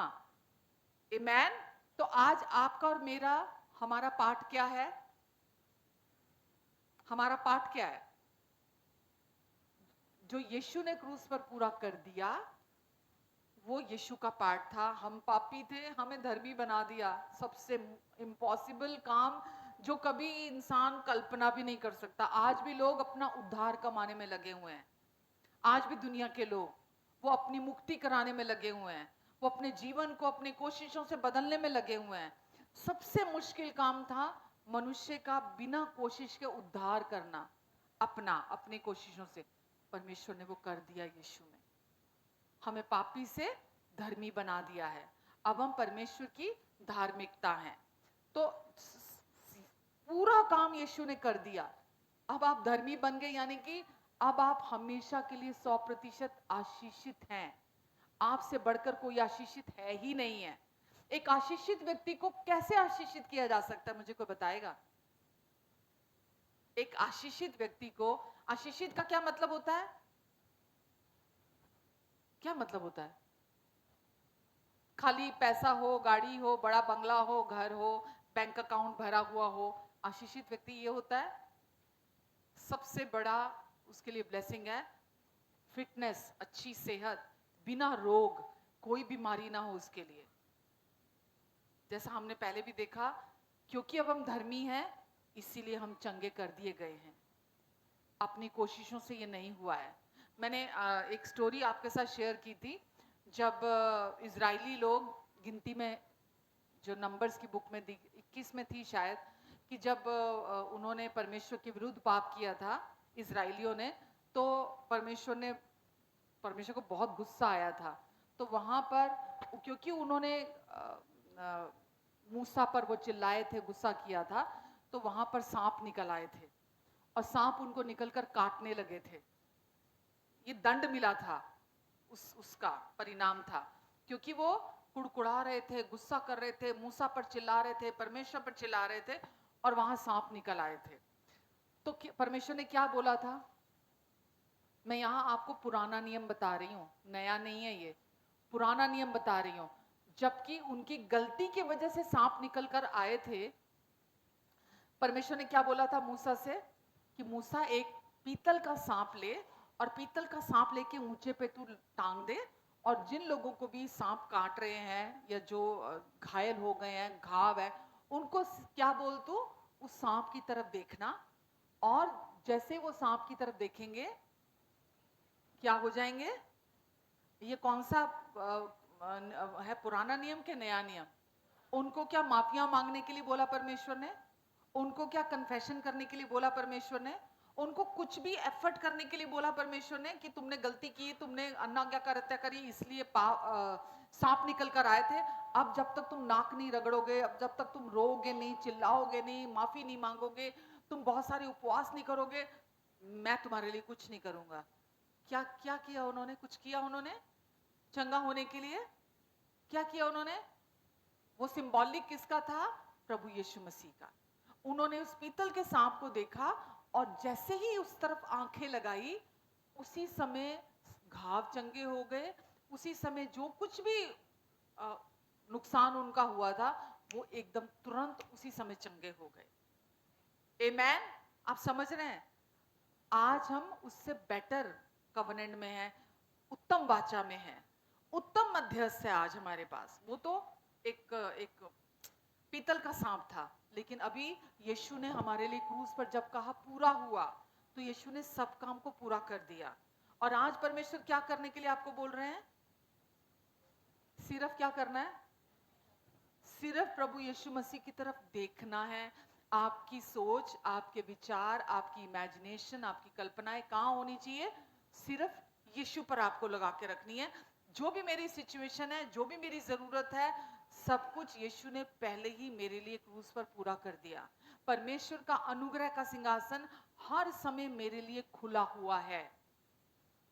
आमेन। तो आज आपका और मेरा, हमारा पाठ क्या है? हमारा पाठ क्या है? जो यीशु ने क्रूस पर पूरा कर दिया, वो यीशु का पार्ट था। हम पापी थे, हमें धर्मी बना दिया। सबसे इम्पॉसिबल काम जो कभी इंसान कल्पना भी नहीं कर सकता। आज भी लोग अपना उद्धार कमाने में लगे हुए हैं। आज भी दुनिया के लोग वो अपनी मुक्ति कराने में लगे हुए हैं, वो अपने जीवन को अपनी कोशिशों से बदलने में लगे हुए हैं। सबसे मुश्किल काम था मनुष्य का बिना कोशिश के उद्धार करना, अपनी कोशिशों से। परमेश्वर ने वो कर दिया यीशु में, हमें पापी से धर्मी बना दिया है। अब हम परमेश्वर की धार्मिकता हैं। तो पूरा काम यीशु ने कर दिया। अब आप धर्मी बन गए, यानी कि अब आप हमेशा के लिए 100% आशीषित हैं। आपसे बढ़कर कोई आशीषित है ही नहीं है। एक आशीषित व्यक्ति को कैसे आशीषित किया जा सकता है, मुझे कोई बताएगा? एक आशीषित व्यक्ति को, आशीषित का क्या मतलब होता है? क्या मतलब होता है? खाली पैसा हो, गाड़ी हो, बड़ा बंगला हो, घर हो, बैंक अकाउंट भरा हुआ हो, आशीषित व्यक्ति ये होता है। सबसे बड़ा उसके लिए ब्लेसिंग है फिटनेस, अच्छी सेहत, बिना रोग, कोई बीमारी ना हो उसके लिए। जैसा हमने पहले भी देखा, क्योंकि अब हम धर्मी हैं इसीलिए हम चंगे कर दिए गए हैं। अपनी कोशिशों से ये नहीं हुआ है। मैंने एक स्टोरी आपके साथ शेयर की थी, जब इजरायली लोग गिनती में, जो नंबर्स की बुक में 21 में थी शायद, कि जब उन्होंने परमेश्वर के विरुद्ध पाप किया था इजरायलियों ने, तो परमेश्वर को बहुत गुस्सा आया था। तो वहां पर, क्योंकि उन्होंने मूसा पर वो चिल्लाए थे, गुस्सा किया था, तो वहां पर सांप निकल आए थे और सांप उनको निकलकर काटने लगे थे। ये दंड मिला था, उसका परिणाम था, क्योंकि वो कुड़कुड़ा रहे थे, गुस्सा कर रहे थे, मूसा पर चिल्ला रहे थे, परमेश्वर पर चिल्ला रहे थे, और वहां सांप निकल आए थे। तो परमेश्वर ने क्या बोला था? मैं यहाँ आपको पुराना नियम बता रही हूँ, नया नहीं है ये, पुराना नियम बता रही हूँ। जबकि उनकी गलती की वजह से सांप निकल कर आए थे। परमेश्वर ने क्या बोला था मूसा से कि मूसा एक पीतल का सांप ले, और पीतल का सांप लेके ऊंचे पे तू टांग दे, और जिन लोगों को भी सांप काट रहे हैं या जो घायल हो गए हैं, घाव है, उनको क्या बोल तू? उस सांप की तरफ देखना, और जैसे वो सांप की तरफ देखेंगे क्या हो जाएंगे? ये कौन सा है, पुराना नियम के नया नियम? उनको क्या माफिया मांगने के लिए बोला परमेश्वर ने? उनको क्या कन्फेशन करने के लिए बोला परमेश्वर ने? उनको कुछ भी एफर्ट करने के लिए बोला परमेश्वर ने कि तुमने गलती की, तुमने अनाज्ञाकारिता करी, इसलिए सांप निकल कर आए थे। अब जब तक तुम नाक नहीं रगड़ोगे, अब जब तक तुम रोओगे नहीं, चिल्लाओगे नहीं, माफी नहीं मांगोगे, तुम बहुत सारे उपवास नहीं करोगे, मैं तुम्हारे लिए कुछ नहीं करूंगा। क्या क्या किया उन्होंने? कुछ किया उन्होंने चंगा होने के लिए? क्या किया उन्होंने? वो सिंबॉलिक किसका था? प्रभु यीशु मसीह का। उन्होंने उस पीतल के सांप को देखा और जैसे ही उस तरफ आंखें लगाई, उसी समय घाव चंगे हो गए। उसी समय जो कुछ भी नुकसान उनका हुआ था, वो एकदम तुरंत उसी समय चंगे हो गए। आमेन। आप समझ रहे हैं? आज हम उससे बेटर कवनेंट में हैं, उत्तम वाचा में हैं, उत्तम मध्यस्थ है आज हमारे पास। वो तो एक एक पीतल का सांप था, लेकिन अभी यीशु ने हमारे लिए क्रूस पर जब कहा पूरा हुआ, तो यीशु ने सब काम को पूरा कर दिया। और आज परमेश्वर क्या करने के लिए आपको बोल रहे हैं? सिर्फ क्या करना है? सिर्फ प्रभु यीशु मसीह की तरफ देखना है। आपकी सोच, आपके विचार, आपकी इमेजिनेशन, आपकी कल्पनाएं कहाँ होनी चाहिए? सिर्फ यीशु पर आपको लगा के रखनी है। जो भी मेरी सिचुएशन है, जो भी मेरी जरूरत है, सब कुछ यीशु ने पहले ही मेरे लिए क्रूस पर पूरा कर दिया। परमेश्वर का अनुग्रह का सिंहासन हर समय मेरे लिए खुला हुआ है।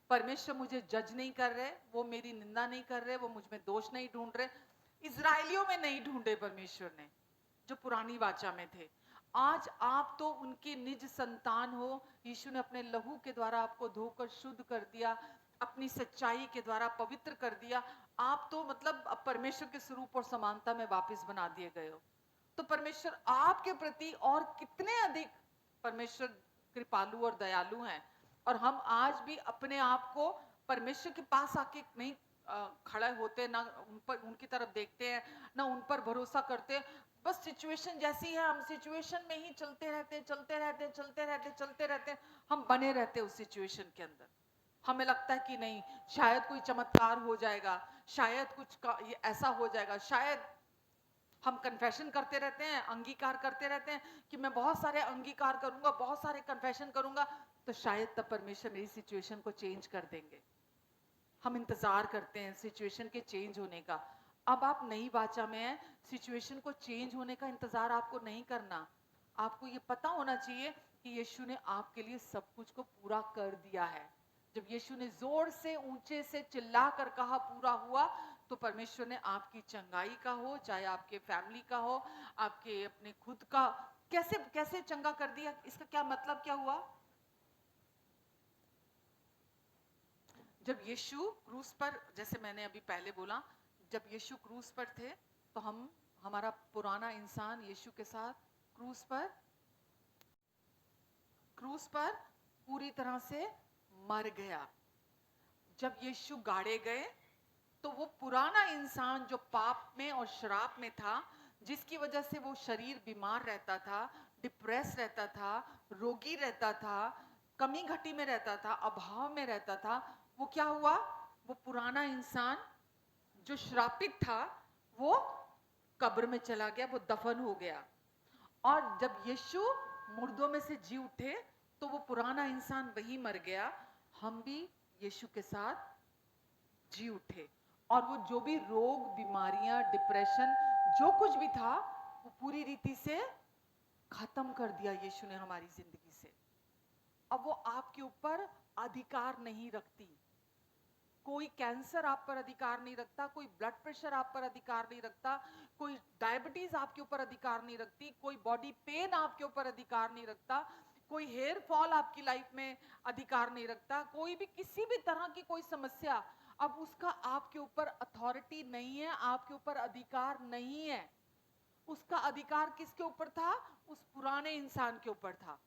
परमेश्वर मुझे जज नहीं कर रहे, वो मेरी निंदा नहीं कर रहे, वो मुझ में दोष नहीं ढूंढ रहे। इजराइलियों में नहीं ढूंढे परमेश्वर ने, जो पुरानी वाचा में थे। आज आप तो उनके निज संतान हो। यीशु ने अपने लहू के द्वारा आपको धोकर शुद्ध कर दिया, अपनी सच्चाई के द्वारा पवित्र कर दिया। आप तो मतलब अब परमेश्वर के स्वरूप और समानता में वापस बना दिए गए हो। तो परमेश्वर आपके प्रति और कितने अधिक परमेश्वर कृपालु और दयालु हैं। और हम आज भी अपने आप को परमेश्वर के पास आके नहीं खड़े होते, ना उन पर, उनकी तरफ देखते हैं, ना उन पर भरोसा करते। बस सिचुएशन जैसी है, हम सिचुएशन में ही चलते रहते चलते रहते चलते रहते चलते रहते। हम बने रहते उस सिचुएशन के अंदर। हमें लगता है कि नहीं, शायद कोई चमत्कार हो जाएगा, शायद कुछ ये ऐसा हो जाएगा, शायद हम कन्फेशन करते रहते हैं, अंगीकार करते रहते हैं कि मैं बहुत सारे अंगीकार करूंगा, बहुत सारे कन्फेशन करूंगा, तो शायद तब परमेश्वर मेरी सिचुएशन को चेंज कर देंगे। हम इंतजार करते हैं सिचुएशन के चेंज होने का। अब आप नई वाचा में हैं, सिचुएशन को चेंज होने का इंतजार आपको नहीं करना। आपको ये पता होना चाहिए कि यीशु ने आपके लिए सब कुछ को पूरा कर दिया है। जब यीशु ने जोर से, ऊंचे से चिल्ला कर कहा पूरा हुआ, तो परमेश्वर ने आपकी चंगाई का हो, चाहे आपके फैमिली का हो, आपके अपने खुद का, कैसे कैसे चंगा कर दिया। इसका क्या मतलब क्या हुआ? जब यीशु क्रूस पर, जैसे मैंने अभी पहले बोला, जब यीशु क्रूस पर थे, तो हमारा पुराना इंसान यीशु के साथ क्रूस पर पूरी तरह से मर गया। जब यीशु गाड़े गए, तो वो पुराना इंसान जो पाप में और श्राप में था, जिसकी वजह से वो शरीर बीमार रहता था, डिप्रेस रहता था, रोगी रहता था, कमी घटी में रहता था, अभाव में रहता था, वो क्या हुआ? वो पुराना इंसान जो श्रापित था, वो कब्र में चला गया, वो दफन हो गया। और जब यीशु मुर्दों में से जी उठे, तो वो पुराना इंसान वही मर गया। हम भी यीशु के साथ जी उठे, और वो जो भी रोग, बीमारियां, डिप्रेशन, जो कुछ भी था, वो पूरी रीति से खत्म कर दिया यीशु ने हमारी जिंदगी से। अब वो आपके ऊपर अधिकार नहीं रखती। कोई कैंसर आप पर अधिकार नहीं रखता, कोई ब्लड प्रेशर आप पर अधिकार नहीं रखता, कोई डायबिटीज आपके ऊपर अधिकार नहीं रखती, कोई बॉडी पेन आपके ऊपर अधिकार नहीं रखता, कोई हेयर फॉल आपकी लाइफ में अधिकार नहीं रखता, कोई भी किसी भी तरह की कोई समस्या, अब उसका आपके ऊपर अथॉरिटी नहीं है, आपके ऊपर अधिकार नहीं है। उसका अधिकार किसके ऊपर था? उस पुराने इंसान के ऊपर था।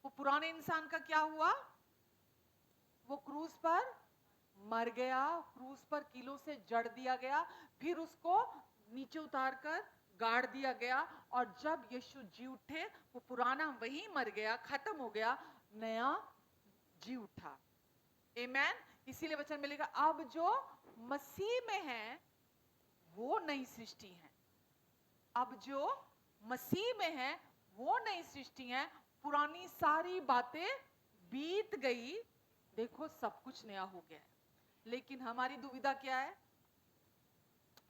वो पुराने इंसान का क्या हुआ? वो क्रूस पर मर गया, क्रूस पर कीलों से जड़ दिया गया, फिर उसको नीचे उतारकर गाड़ दिया गया, और जब यीशु जी उठे वो पुराना वही मर गया, खत्म हो गया, नया जी उठा। आमेन। इसीलिए वचन में लिखा, अब जो मसीह में है वो नई सृष्टि है। अब जो मसीह में है वो नई सृष्टि है, पुरानी सारी बातें बीत गई, देखो सब कुछ नया हो गया है। लेकिन हमारी दुविधा क्या है?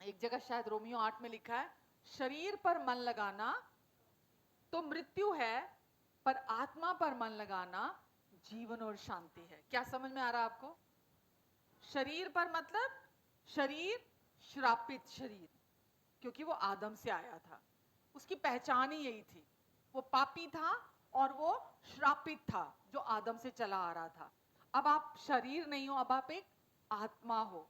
एक जगह शायद रोमियो 8 में लिखा है, शरीर पर मन लगाना तो मृत्यु है, पर आत्मा पर मन लगाना जीवन और शांति है। क्या समझ में आ रहा है आपको? शरीर पर मतलब शरीर, श्रापित शरीर, क्योंकि वो आदम से आया था, उसकी पहचान ही यही थी, वो पापी था और वो श्रापित था जो आदम से चला आ रहा था। अब आप शरीर नहीं हो, अब आप एक आत्मा हो।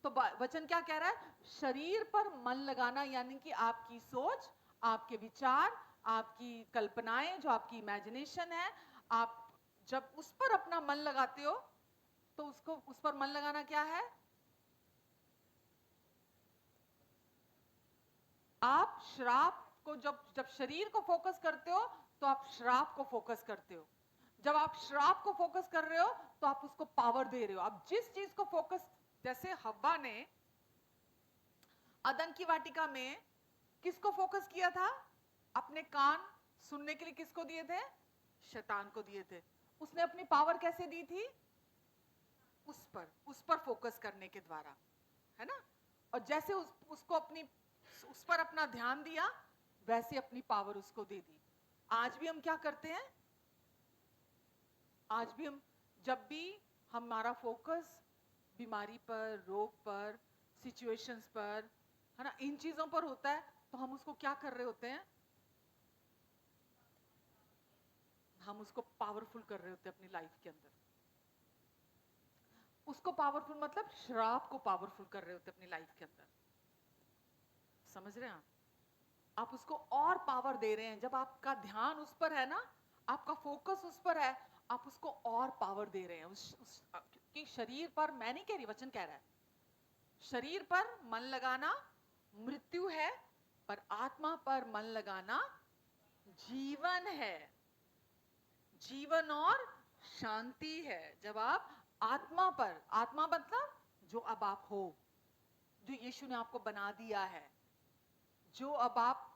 तो वचन क्या कह रहा है? शरीर पर मन लगाना, यानी कि आपकी सोच, आपके विचार, आपकी कल्पनाएं, जो आपकी इमेजिनेशन है, आप जब उस पर अपना मन लगाते हो तो उसको, उस पर मन लगाना क्या है? आप श्राप को, जब शरीर को फोकस करते हो तो आप श्राप को फोकस करते हो। जब आप श्राप को फोकस कर रहे हो तो आप उसको पावर दे रहे हो। अब जिस चीज को फोकस, जैसे हव्वा ने अदन की वाटिका में किसको फोकस किया था? अपने कान सुनने के लिए किसको दिए थे? शैतान को दिए थे। उसने अपनी पावर कैसे दी थी? उस पर फोकस करने के द्वारा, है ना? और जैसे उसको अपनी, उस पर अपना ध्यान दिया, वैसे अपनी पावर उसको दे दी। आज भी हम क्या करते हैं? आज भी हम, जब भी हमारा फोकस बीमारी पर, रोग पर, सिचुएशंस पर, है ना, इन चीजों पर होता है, तो हम उसको क्या कर रहे होते हैं? हम उसको पावरफुल कर रहे होते हैं अपनी लाइफ के अंदर। उसको पावरफुल मतलब श्राप को पावरफुल कर रहे होते अपनी लाइफ के अंदर। समझ रहे हैं आप? आप उसको और पावर दे रहे हैं। जब आपका ध्यान उस पर है ना, आपका फोकस उस पर है, आप उसको और पावर दे रहे हैं। कि शरीर पर, मैं नहीं कह रही, वचन कह रहा है, शरीर पर मन लगाना मृत्यु है, पर आत्मा पर मन लगाना जीवन है, जीवन और शांति है। जब आप आत्मा पर, आत्मा मतलब जो अब आप हो, जो यीशु ने आपको बना दिया है, जो अब आप,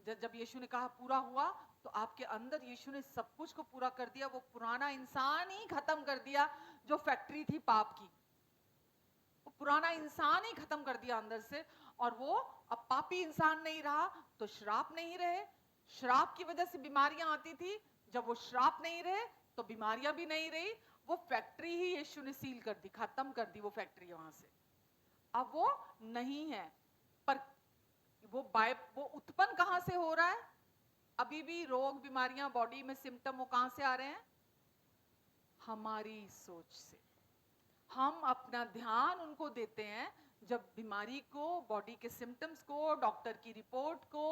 जब यीशु ने कहा पूरा हुआ, तो आपके अंदर यीशु ने सब कुछ को पूरा कर दिया। वो पुराना इंसान ही खत्म कर दिया जो फैक्ट्री थी पाप की, वो पुराना इंसान ही खत्म कर दिया अंदर से। और वो अब पापी इंसान नहीं रहा तो श्राप नहीं रहे। श्राप की वजह से बीमारियां आती थी, जब वो श्राप नहीं रहे तो बीमारियां भी नहीं रही। वो फैक्ट्री ही यीशु ने सील कर दी, खत्म कर दी वो फैक्ट्री वहां से। अब वो नहीं है। पर वो उत्पन्न कहां से हो रहा है? अभी भी रोग, बीमारियां, बॉडी में सिम्टम, वो कहां से आ रहे हैं? हमारी सोच से। हम अपना ध्यान उनको देते हैं, जब बीमारी को, बॉडी के सिम्टम्स को, डॉक्टर की रिपोर्ट को,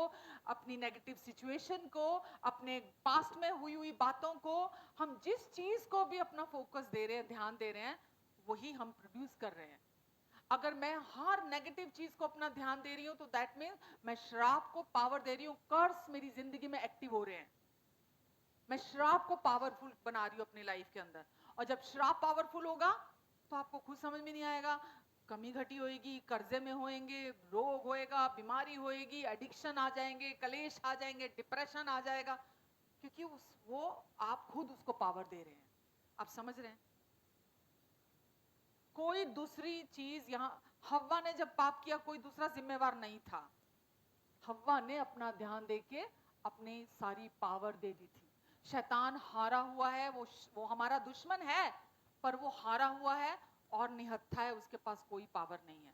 अपनी नेगेटिव सिचुएशन को, अपने पास्ट में हुई बातों को, हम जिस चीज को भी अपना फोकस दे रहे हैं, ध्यान दे रहे हैं, वही हम प्रोड्यूस कर रहे हैं। अगर मैं हर नेगेटिव चीज को अपना ध्यान दे रही हूं तो दैट मीन्स मैं श्राप को पावर दे रही हूं। कर्स मेरी जिंदगी में एक्टिव हो रहे हैं। मैं श्राप को पावरफुल बना रही हूं अपनी लाइफ के अंदर। और जब श्राप पावरफुल होगा तो आपको खुद समझ में नहीं आएगा, कमी घटी होएगी, कर्जे में होएंगे, रोग होएगा, बीमारी होएगी, एडिक्शन आ जाएंगे, कलेश आ जाएंगे, डिप्रेशन आ जाएगा, क्योंकि वो आप खुद उसको पावर दे रहे हैं। आप समझ रहे हैं? कोई दूसरी चीज यहां, हव्वा ने जब पाप किया कोई दूसरा जिम्मेवार नहीं था। हव्वा ने अपना ध्यान देके अपनी सारी पावर दे दी थी। शैतान हारा हुआ है, वो हमारा दुश्मन है, पर वो हारा हुआ है और निहत्था है, उसके पास कोई पावर नहीं है।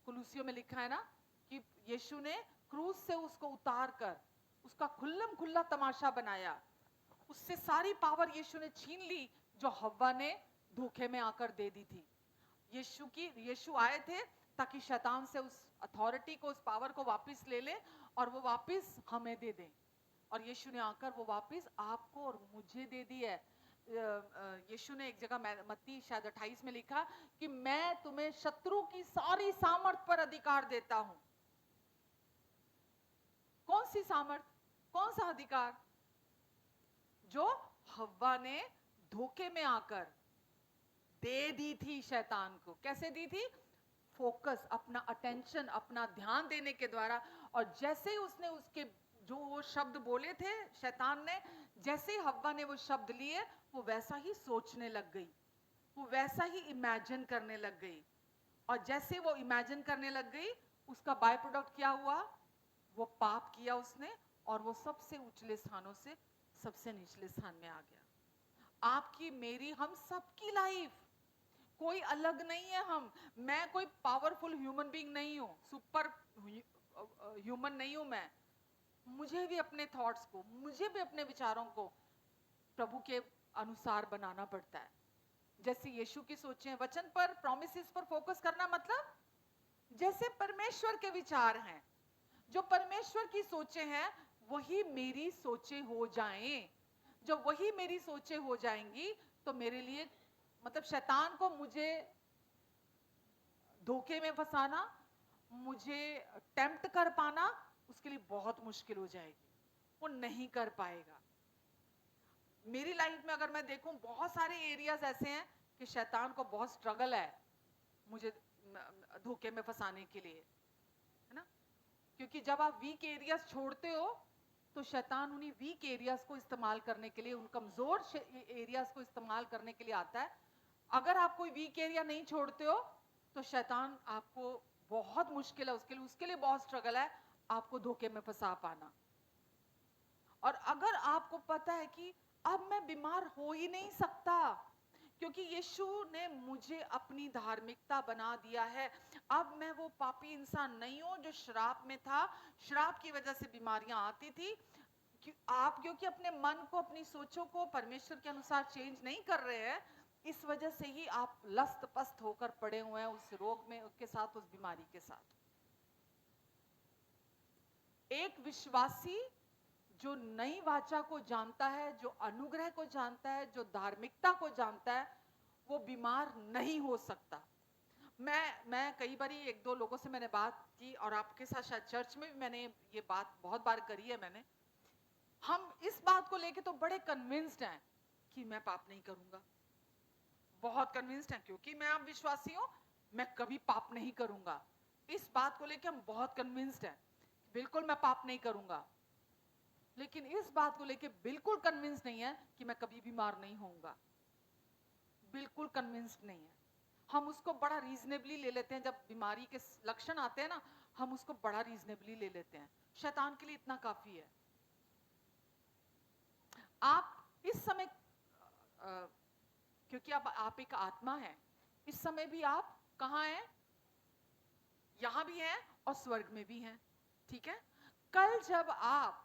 कुलूसियों में लिखा है ना कि यीशु ने क्रूस से उसको उतार कर उसका खुल्लम खुल्ला तमाशा बनाया। उससे सारी पावर यीशु ने छीन ली जो हव्वा ने धोखे में आकर दे दी थी। यीशु आए थे ताकि शैतान से उस अथॉरिटी को, उस पावर को वापस ले ले और वो वापस हमें दे दें। और यीशु ने आकर वो वापस आपको और मुझे दे दी है। यीशु ने एक जगह मत्ती शायद 28 में लिखा कि मैं तुम्हें शत्रु की सारी सामर्थ पर अधिकार देता हूं। कौन सी सामर्थ, कौन सा अधिकार जो हव्वा ने धोखे में आकर दे दी थी शैतान को? कैसे दी थी? फोकस, अपना अटेंशन, अपना ध्यान देने के द्वारा। और जैसे ही उसने उसके जो वो शब्द बोले थे शैतान ने, जैसे ही हव्वा ने वो शब्द लिए, वो वैसा ही सोचने लग गई, वो वैसा ही इमेजिन करने लग गई। और जैसे वो इमेजिन करने लग गई, उसका बाय प्रोडक्ट क्या हुआ? वो पाप किया उसने, और वो सबसे ऊंचले स्थानों से सबसे निचले स्थान में आ गया। आपकी, मेरी, हम सबकी लाइफ, कोई अलग नहीं है हम। मैं कोई पावरफुल ह्यूमन बीइंग नहीं हूं, सुपर ह्यूमन नहीं हूं मैं। मुझे भी अपने थॉट्स को, मुझे भी अपने विचारों को प्रभु के अनुसार बनाना पड़ता है। जैसे यीशु की सोचें, वचन पर, प्रॉमिसेस पर फोकस करना, मतलब जैसे परमेश्वर के विचार हैं, जो परमेश्वर की सोचें हैं, वही मेरी सोचें हो जाएं। जब वही मेरी सोचें हो जाएंगी तो मेरे लिए, मतलब शैतान को मुझे धोखे में फंसाना, मुझे टेम्प्ट कर पाना, उसके लिए बहुत मुश्किल हो जाएगी। वो नहीं कर पाएगा। मेरी लाइफ में अगर मैं देखूं, बहुत सारे एरियाज ऐसे हैं कि शैतान को बहुत स्ट्रगल है मुझे धोखे में फंसाने के लिए, है ना? क्योंकि जब आप वीक एरियाज छोड़ते हो तो शैतान उन्हीं वीक एरियाज को इस्तेमाल करने के लिए, उन कमजोर एरियाज को इस्तेमाल करने के लिए आता है। अगर आप कोई वीक एरिया नहीं छोड़ते हो तो शैतान आपको, बहुत मुश्किल है उसके लिए बहुत स्ट्रगल है आपको धोखे में फंसा पाना। और अगर आपको पता है कि अब मैं बीमार हो ही नहीं सकता, क्योंकि यीशु ने मुझे अपनी धार्मिकता बना दिया है, अब मैं वो पापी इंसान नहीं हूं जो श्राप में था, श्राप की वजह से बीमारियां आती थी। आप क्योंकि अपने मन को, अपनी सोचों को परमेश्वर के अनुसार चेंज नहीं कर रहे हैं, इस वजह से ही आप लस्त पस्त होकर पड़े हुए हैं उस रोग में, उसके साथ, उस बीमारी के साथ। एक विश्वासी जो नई वाचा को जानता है, जो अनुग्रह को जानता है, जो धार्मिकता को जानता है, वो बीमार नहीं हो सकता। मैं कई बार, एक दो लोगों से मैंने बात की, और आपके साथ शायद चर्च में भी मैंने ये बात बहुत बार करी है मैंने। हम इस बात को लेके तो बड़े कन्विंस्ड हैं कि मैं पाप नहीं करूंगा, बहुत कन्विंस्ड हैं, क्योंकि मैं अब विश्वासी हूं, मैं कभी पाप नहीं करूंगा। इस बात को लेके हम बहुत कन्विंस्ड हैं, बिल्कुल मैं पाप नहीं करूंगा। लेकिन इस बात को लेके बिल्कुल कन्विंस नहीं है कि मैं कभी बीमार नहीं होऊंगा, बिल्कुल कन्विंस्ड नहीं है। हम उसको बड़ा रीजनेबली ले लेते हैं, जब बीमारी के लक्षण आते हैं ना, हम उसको बड़ा रीजनेबली ले लेते हैं। शैतान के लिए इतना काफी है। आप इस समय, क्योंकि अब आप एक आत्मा है, इस समय भी आप कहाँ हैं? यहां भी हैं और स्वर्ग में भी हैं, ठीक है? कल जब आप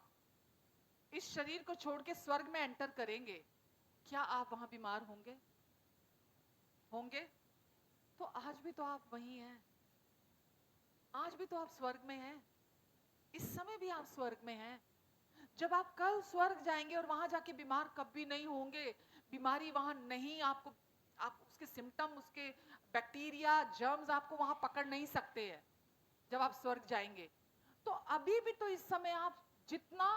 इस शरीर को छोड़ के स्वर्ग में एंटर करेंगे, क्या आप वहां बीमार होंगे? होंगे? तो आज भी तो आप वहीं हैं, आज भी तो आप स्वर्ग में हैं, इस समय भी आप स्वर्ग में हैं। जब आप कल स्वर्ग जाएंगे और वहां जाके बीमार कभी नहीं होंगे, बीमारी वहां नहीं, आपको, आप उसके सिम्टम, उसके बैक्टीरिया, जर्म्स आपको वहां पकड़ नहीं सकते हैं जब आप स्वर्ग जाएंगे। तो अभी भी तो इस समय आप जितना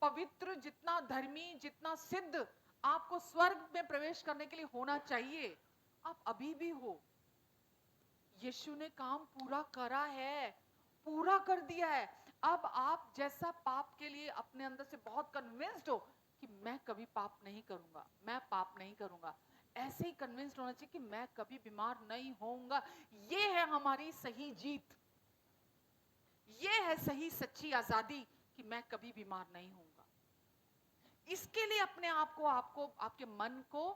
पवित्र, जितना धर्मी, जितना सिद्ध आपको स्वर्ग में प्रवेश करने के लिए होना चाहिए, आप अभी भी हो। यीशु ने काम पूरा करा है, पूरा कर दिया है। अब आप जैसा पाप के लिए अपने अंदर से बहुत कन्विंस्ड हो कि मैं कभी पाप नहीं करूंगा, मैं पाप नहीं करूंगा, ऐसे ही कन्विंस्ड होना चाहिए कि मैं कभी बीमार नहीं होऊंगा। ये है हमारी सही जीत, ये है सही सच्ची आजादी कि मैं कभी बीमार नहीं होऊंगा। इसके लिए अपने आप को, आपको, आपके मन को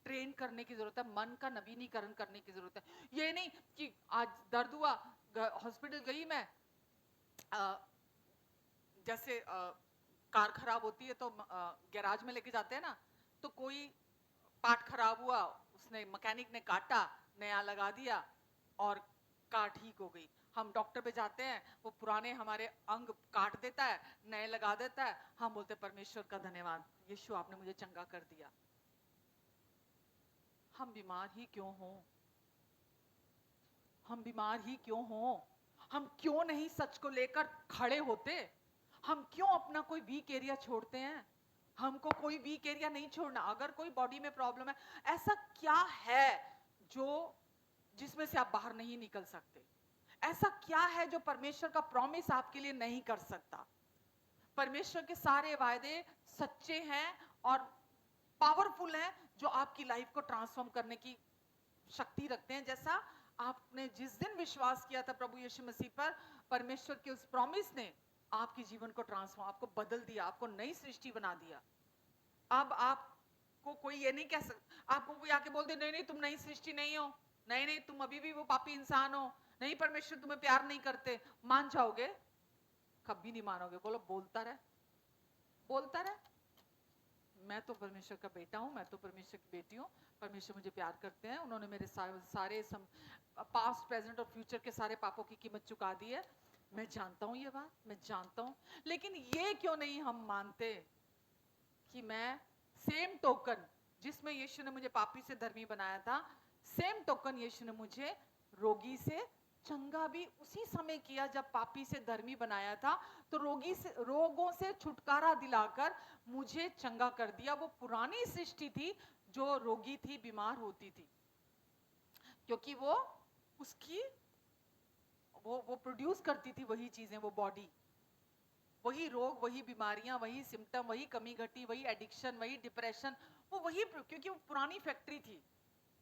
ट्रेन करने की जरूरत है, मन का नवीनीकरण करने की जरूरत है। ये नहीं कि आज दर्द हुआ, हॉस्पिटल गई मैं, जैसे कार खराब होती है तो गैराज में लेके जाते हैं ना, तो कोई पार्ट खराब हुआ, उसने, मैकेनिक ने काटा, नया लगा दिया और कार ठीक हो गई। हम डॉक्टर पे जाते हैं, वो पुराने हमारे अंग काट देता है, नए लगा देता है, हम बोलते परमेश्वर का धन्यवाद, यीशु आपने मुझे चंगा कर दिया। हम बीमार ही क्यों हों? हम बीमार ही क्यों हों? हम क्यों नहीं सच को लेकर खड़े होते? हम क्यों अपना कोई वीक एरिया छोड़ते हैं? हमको कोई वीक एरिया नहीं छोड़ना। अगर कोई बॉडी में प्रॉब्लम है, ऐसा क्या है जो जिसमें से आप बाहर नहीं निकल सकते? ऐसा क्या है जो परमेश्वर का प्रॉमिस आपके लिए नहीं कर सकता? परमेश्वर के सारे वायदे सच्चे हैं और पावरफुल हैं, जो आपकी लाइफ को ट्रांसफॉर्म करने की शक्ति रखते हैं। जैसा आपने जिस दिन विश्वास किया था प्रभु यीशु मसीह पर, परमेश्वर के उस प्रॉमिस ने आपके जीवन को ट्रांसफॉर्म, आपको बदल दिया, आपको नई सृष्टि बना दिया। अब आपको कोई ये नहीं कह सकता, आपको कोई आके बोल दे नहीं नहीं तुम नई सृष्टि नहीं हो, नहीं नहीं तुम अभी भी वो पापी इंसान हो, नहीं परमेश्वर तुम्हें प्यार नहीं करते, मान जाओगे? कभी नहीं मानोगे। बोलो बोलता रहे, बोलता रहे। मैं तो परमेश्वर का बेटा हूं, मैं तो परमेश्वर की बेटी हूं, परमेश्वर मुझे प्यार करते हैं, उन्होंने मेरे सारे पास्ट प्रेजेंट और फ्यूचर के सारे पापों की कीमत चुका दी है। मैं जानता हूं ये बात, मैं जानता हूं। लेकिन ये क्यों नहीं हम मानते कि मैं सेम टोकन जिसमें यीशु ने मुझे पापी से धर्मी बनाया था, सेम टोकन यीशु ने मुझे रोगी से चंगा भी उसी समय किया जब पापी से धर्मी बनाया था। तो रोगों से छुटकारा दिलाकर मुझे चंगा कर दिया। वो पुरानी सृष्टि थी जो रोगी थी, बीमार होती थी, क्योंकि वो उसकी वो प्रोड्यूस करती थी वही चीजें, वो बॉडी, वही रोग, वही बीमारियां, वही सिम्टम, वही कमी घटी, वही एडिक्शन, वही डिप्रेशन, वो वही, क्योंकि वो पुरानी फैक्ट्री थी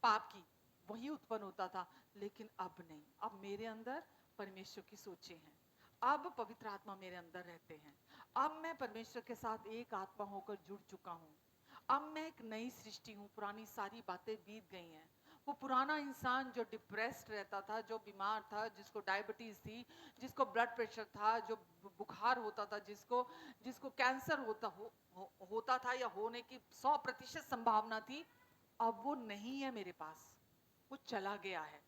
पाप की, वही उत्पन्न होता था। लेकिन अब नहीं, अब मेरे अंदर परमेश्वर की सोचें हैं, अब पवित्र आत्मा मेरे अंदर रहते हैं, अब मैं परमेश्वर के साथ एक आत्मा होकर जुड़ चुका हूँ, अब मैं एक नई सृष्टि हूँ, पुरानी सारी बातें बीत गई हैं। वो पुराना इंसान जो डिप्रेस्ड रहता था, जो बीमार था, जिसको डायबिटीज थी, जिसको ब्लड प्रेशर था, जो बुखार होता था, जिसको कैंसर होता था या होने की 100% संभावना थी, अब वो नहीं है मेरे पास, वो चला गया है।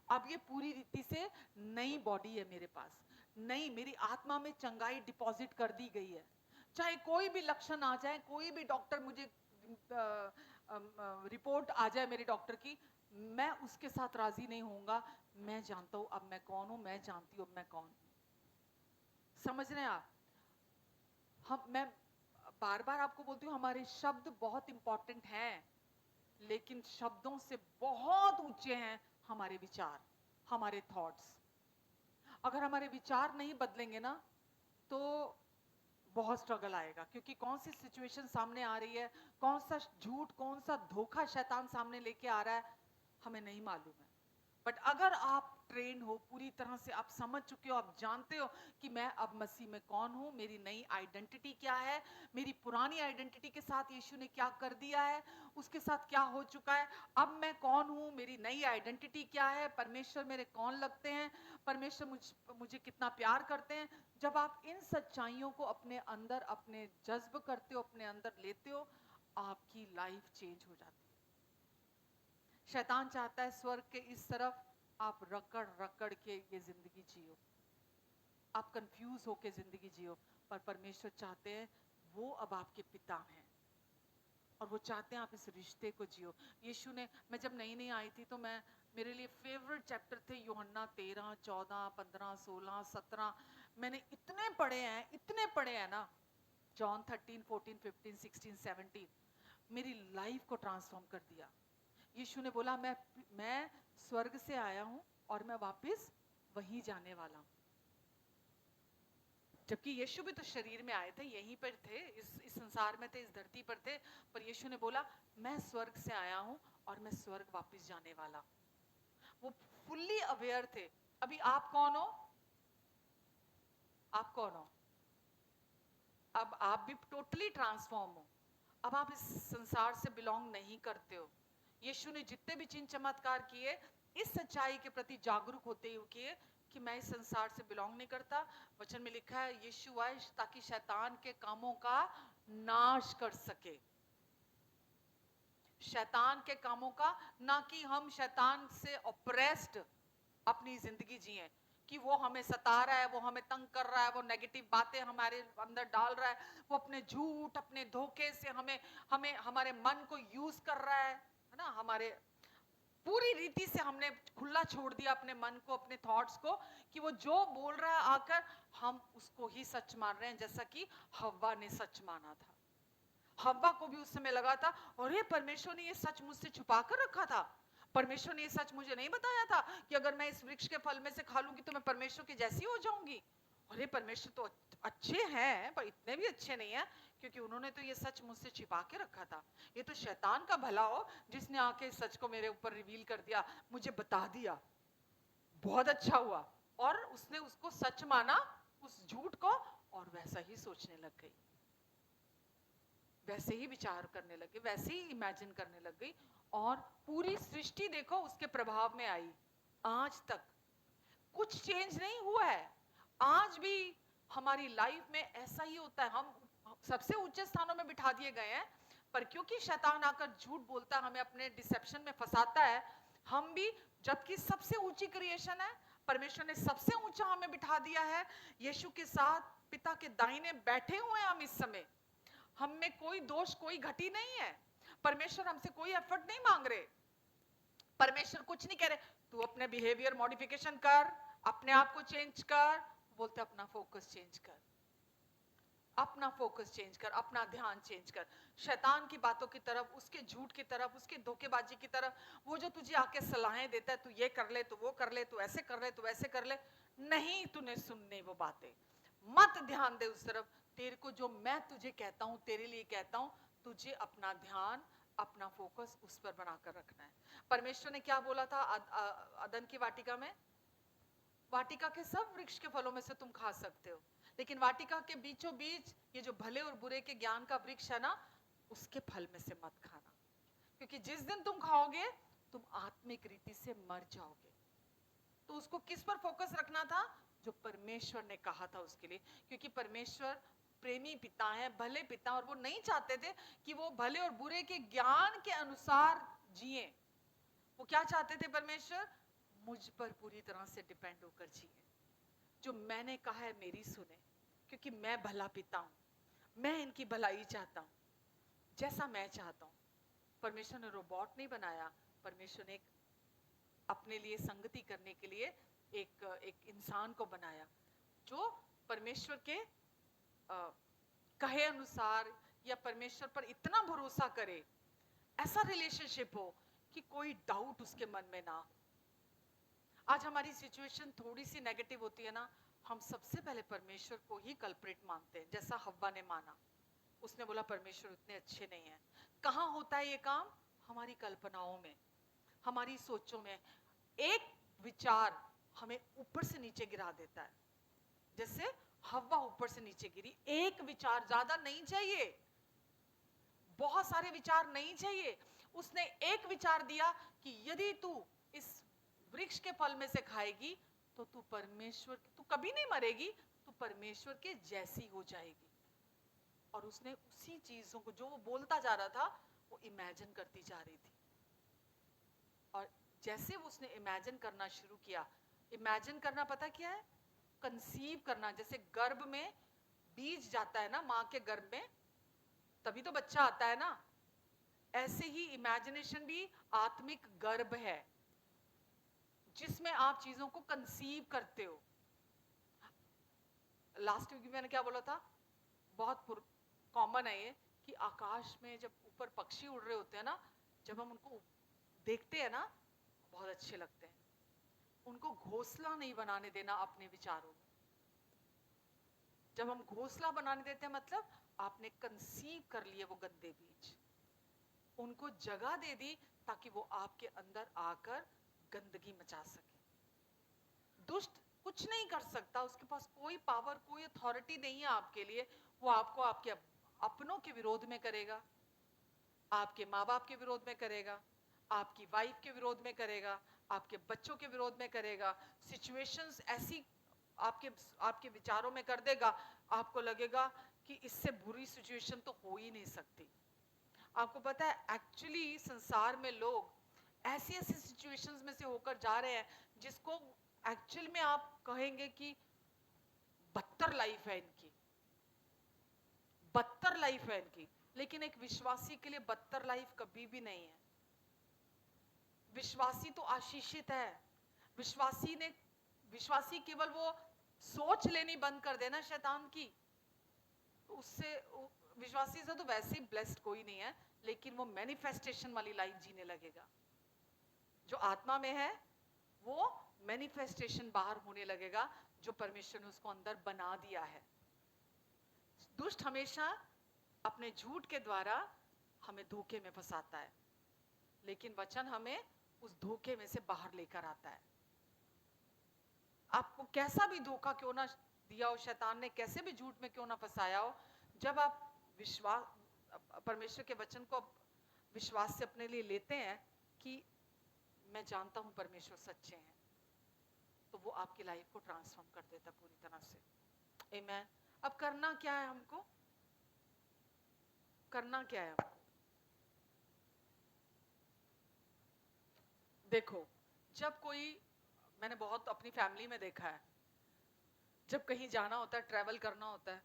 अब ये पूरी रीति से नई बॉडी है मेरे पास, नई मेरी आत्मा में चंगाई डिपॉजिट कर दी गई है। चाहे कोई भी लक्षण आ जाए, कोई भी डॉक्टर मुझे रिपोर्ट आ जाए मेरे डॉक्टर की, मैं उसके साथ राजी नहीं होऊंगा। मैं जानता हूं अब मैं कौन हूं, मैं जानती हूं अब मैं कौन हूं। समझ रहे हैं आप? मैं बार बार आपको बोलती हूँ, हमारे शब्द बहुत इंपॉर्टेंट हैं, लेकिन शब्दों से बहुत ऊंचे हैं हमारे विचार, हमारे थॉट्स। अगर हमारे विचार नहीं बदलेंगे ना, तो बहुत स्ट्रगल आएगा, क्योंकि कौन सी सिचुएशन सामने आ रही है, कौन सा झूठ, कौन सा धोखा शैतान सामने लेके आ रहा है, हमें नहीं मालूम है। बट अगर आप ट्रेन हो पूरी तरह से, आप समझ चुके हो, आप जानते हो कि मैं अब मसीह में कौन हूं, मेरी नई आइडेंटिटी क्या है, मेरी पुरानी आइडेंटिटी के साथ यीशु ने क्या कर दिया है, उसके साथ क्या हो चुका है, अब मैं कौन हूं, मेरी नई आइडेंटिटी क्या है, परमेश्वर मेरे कौन लगते हैं, परमेश्वर मुझे कितना प्यार करते हैं। जब आप इन सच्चाइयों को अपने अंदर, अपने जज्ब करते हो, अपने अंदर लेते हो, आपकी लाइफ चेंज हो जाती है। शैतान चाहता है स्वर्ग के इस तरफ आप रकड़ रकड़ के ये जिंदगी जियो, आप कंफ्यूज होके जिंदगी जियो, पर परमेश्वर चाहते हैं, वो अब आपके पिता हैं और वो चाहते हैं आप इस रिश्ते को जियो। यीशु ने, मैं जब नई नई आई थी तो मेरे लिए फेवरेट चैप्टर थे यूहन्ना 13, 14, 15, 16, 17। मैंने इतने पढ़े हैं ना, जॉन 13, 14, 15, 16, 17, मेरी लाइफ को ट्रांसफॉर्म कर दिया। यीशु ने बोला मैं स्वर्ग से आया हूं और मैं वापस वहीं जाने वाला हूं। जबकि यीशु भी तो शरीर में आए थे, यहीं पर थे, इस संसार में थे, इस धरती पर थे, पर यीशु ने बोला मैं स्वर्ग से आया हूं और मैं स्वर्ग वापस जाने वाला हूं। वो फुल्ली अवेयर थे। अभी आप कौन हो? आप कौन हो? अब आप भी टोटली ट्रांसफॉर्म हो। अब आप इस संसार से बिलोंग नहीं करते हो। यीशु ने जितने भी चिन्ह चमत्कार किए, इस सच्चाई के प्रति जागरूक होते हुए किए कि मैं इस संसार से बिलोंग नहीं करता। वचन में लिखा है यीशु आए ताकि शैतान के कामों का नाश कर सके, शैतान के कामों का, ना कि हम शैतान से ऑप्रेस्ड अपनी जिंदगी जिए, कि वो हमें सता रहा है, वो हमें तंग कर रहा है, वो नेगेटिव बातें हमारे अंदर डाल रहा है, वो अपने झूठ, अपने धोखे से हमें हमें हमारे मन को यूज कर रहा है ना, हमारे पूरी रीति से हमने खुला छोड़ दिया अपने मन को, अपने थॉट्स को, कि वो जो बोल रहा है आकर हम उसको ही सच मान रहे हैं, जैसा कि हव्वा ने सच माना था। हव्वा को भी उस समय लगा था, अरे परमेश्वर ने ये सच मुझसे छुपा कर रखा था, परमेश्वर ने ये सच मुझे नहीं बताया था कि अगर मैं इस वृक्ष के फल में से खा लूंगी तो मैं परमेश्वर की जैसी हो जाऊंगी। अरे परमेश्वर तो अच्छे हैं, पर इतने भी अच्छे नहीं है, क्योंकि उन्होंने तो ये सच मुझसे छिपा के रखा था। ये तो शैतान का भला हो जिसने आके इस सच को मेरे ऊपर रिवील कर दिया, मुझे बता दिया, बहुत अच्छा हुआ। और उसने उसको सच माना, उस झूठ को, और वैसा ही सोचने लग गई, वैसे ही विचार करने लगे, वैसे ही इमेजिन करने लग गई। और पूरी सृष्टि देखो उसके प्रभाव में आई। आज तक कुछ चेंज नहीं हुआ है। आज भी हमारी लाइफ में ऐसा ही होता है। हम सबसे ऊंचे स्थानों में बिठा दिए गए हैं, पर क्योंकि शैतान आकर झूठ बोलता है, हमें अपने डिसेप्शन में फंसाता है, हम भी, जबकि सबसे ऊंची क्रिएशन है, परमेश्वर ने सबसे ऊंचा हमें बिठा दिया है, यीशु के साथ पिता के दाहिने बैठे हुए हैं हम इस समय। हम में कोई दोष, कोई घटी नहीं है। परमेश्वर हमसे कोई एफर्ट नहीं मांग रहे। परमेश्वर कुछ नहीं कह रहे तू अपने बिहेवियर मॉडिफिकेशन कर, अपने आप को चेंज कर। बोलते अपना फोकस चेंज कर, अपना फोकस चेंज कर, अपना ध्यान चेंज कर। शैतान की बातों की तरफ, उसके झूठ की तरफ, उसके धोखेबाजी की तरफ, वो जो तुझे आके सलाहें देता है, तू ये कर ले, तू वो कर ले, तू ऐसे कर ले, तू वैसे कर ले, नहीं, तूने सुनने वो बातें, मत ध्यान दे उस तरफ। तेरे को जो मैं तुझे कहता हूं, तेरे लिए कहता हूं, तुझे अपना ध्यान, अपना फोकस उस पर बनाकर रखना है। परमेश्वर ने क्या बोला था अदन की वाटिका में? वाटिका के सब वृक्ष के फलों में से तुम खा सकते हो, लेकिन वाटिका के बीचों बीच ये जो भले और बुरे के ज्ञान का वृक्ष है ना, उसके फल में से मत खाना, क्योंकि जिस दिन तुम खाओगे तुम आत्मिक रीति से मर जाओगे। तो उसको किस पर फोकस रखना था? जो परमेश्वर ने कहा था उसके लिए, क्योंकि परमेश्वर प्रेमी पिता है, भले पिता, और वो नहीं चाहते थे कि वो भले और बुरे के ज्ञान के अनुसार जिए। वो क्या चाहते थे परमेश्वर? मुझ पर पूरी तरह से डिपेंड होकर जिए, जो मैंने कहा है मेरी सुने, क्योंकि मैं भला पिता हूं, मैं इनकी भलाई चाहता हूं जैसा मैं चाहता हूं। परमेश्वर ने रोबोट नहीं बनाया, परमेश्वर ने अपने लिए संगति करने के लिए एक इंसान को बनाया, जो परमेश्वर के कहे अनुसार या परमेश्वर पर इतना भरोसा करे, ऐसा रिलेशनशिप हो कि कोई डाउट उसके मन में ना हो। आज हमारी सिचुएशन थोड़ी सी नेगेटिव होती है ना, हम सबसे पहले परमेश्वर को ही कल्प्रिट मानते हैं, जैसा हव्वा ने माना। उसने बोला परमेश्वर इतने अच्छे नहीं है। कहाँ होता है ये काम? हमारी कल्पनाओं में, हमारी सोचों में। एक विचार हमें ऊपर से नीचे गिरा देता है, जैसे हव्वा ऊपर से नीचे गिरी। एक विचार, ज्यादा नहीं चाहिए, बहुत सारे विचार नहीं चाहिए। उसने एक विचार दिया कि यदि तू इस वृक्ष के फल में से खाएगी तो तू परमेश्वर, तू कभी नहीं मरेगी, तू परमेश्वर के जैसी हो जाएगी। और उसने उसी चीजों को, जो वो बोलता जा रहा था, वो इमेजिन करती जा रही थी। और जैसे वो उसने इमेजिन करना शुरू किया, इमेजिन करना पता क्या है? कंसीव करना। जैसे गर्भ में बीज जाता है ना, माँ के गर्भ में, तभी तो बच्चा आता है ना। ऐसे ही इमेजिनेशन भी आत्मिक गर्भ है, जिसमें आप चीजों को कंसीव करते हो। लास्ट वीक मैंने क्या बोला था? बहुत कॉमन है ये, कि आकाश में जब ऊपर पक्षी उड़ रहे होते हैं ना, जब हम उनको देखते हैं ना, बहुत अच्छे लगते हैं। उनको घोंसला नहीं बनाने देना अपने विचारों में। जब हम घोंसला बनाने देते हैं, मतलब आपने कंसीव कर लिए वो गंदे बीज, उनको जगह दे दी ताकि वो आपके अंदर आकर गंदगी मचा सके। दुष्ट कुछ नहीं कर सकता, उसके पास कोई पावर, कोई अथॉरिटी नहीं है आपके लिए। वो आपको आपके अपनों के विरोध में करेगा, आपके माँ बाप के विरोध में करेगा, आपकी वाइफ के विरोध में करेगा, आपके बच्चों के विरोध में करेगा। सिचुएशंस ऐसी आपके आपके विचारों में कर देगा, आपको लगेगा कि इससे बुरी सिचुएशन तो हो ही नहीं सकती। आपको पता है एक्चुअली संसार में लोग ऐसी ऐसी सिचुएशंस में से होकर जा रहे हैं जिसको एक्चुअल में आप कहेंगे कि बदतर लाइफ है इनकी, बदतर लाइफ है इनकी। लेकिन एक विश्वासी के लिए बदतर लाइफ कभी भी नहीं है। विश्वासी तो आशीषित है। विश्वासी केवल वो सोच लेनी बंद कर देना शैतान की, तो उससे विश्वासी से तो वैसे ही ब्लेस्ड कोई नहीं है, लेकिन वो मैनिफेस्टेशन वाली लाइफ जीने लगेगा। जो आत्मा में है वो मैनिफेस्टेशन बाहर होने लगेगा, जो परमेश्वर ने उसको अंदर बना दिया है। दुष्ट हमेशा अपने झूठ के द्वारा हमें धोखे में फंसाता है, लेकिन वचन हमें उस धोखे में से बाहर लेकर आता है। आपको कैसा भी धोखा क्यों ना दिया हो, शैतान ने कैसे भी झूठ में क्यों ना फंसाया हो, जब आप विश्वास परमेश्वर के वचन को विश्वास से अपने लिए लेते हैं कि मैं जानता हूं परमेश्वर सच्चे हैं, तो वो आपकी लाइफ को ट्रांसफॉर्म कर देता पूरी तरह से। आमीन। अब करना क्या है हमको? करना क्या है हमको? देखो, जब कोई, मैंने बहुत अपनी फैमिली में देखा है, जब कहीं जाना होता है, ट्रैवल करना होता है,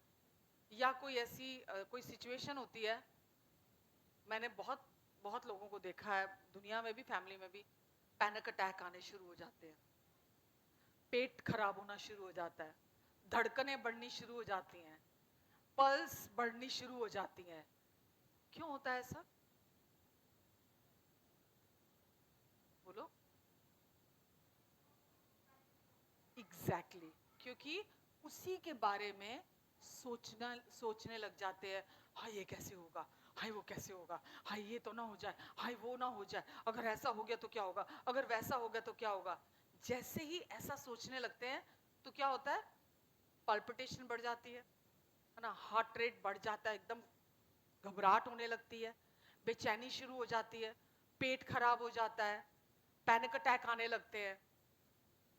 या कोई ऐसी कोई सिचुएशन होती है, मैंने बहुत बहुत लोगों को देखा है, दुनिया में भी फैमिली में भी, पैनिक अटैक आने शुरू हो जाते हैं, पेट खराब होना शुरू हो जाता है, धड़कनें बढ़नी शुरू हो जाती हैं, पल्स बढ़नी शुरू हो जाती हैं। क्यों होता है ऐसा? बोलो। एग्जैक्टली, क्योंकि उसी के बारे में सोचने लग जाते हैं, हाय ये कैसे होगा, हाय वो कैसे होगा, हाय ये तो ना हो जाए, हाय वो ना हो जाए, अगर ऐसा हो गया तो क्या होगा, अगर वैसा हो गया तो क्या होगा। जैसे ही ऐसा सोचने लगते हैं तो क्या होता है? पल्पिटेशन बढ़ जाती है ना, हार्ट रेट बढ़ जाता है, एकदम घबराहट होने लगती है, बेचैनी शुरू हो जाती है, पेट खराब हो जाता है, पैनिक अटैक आने लगते हैं।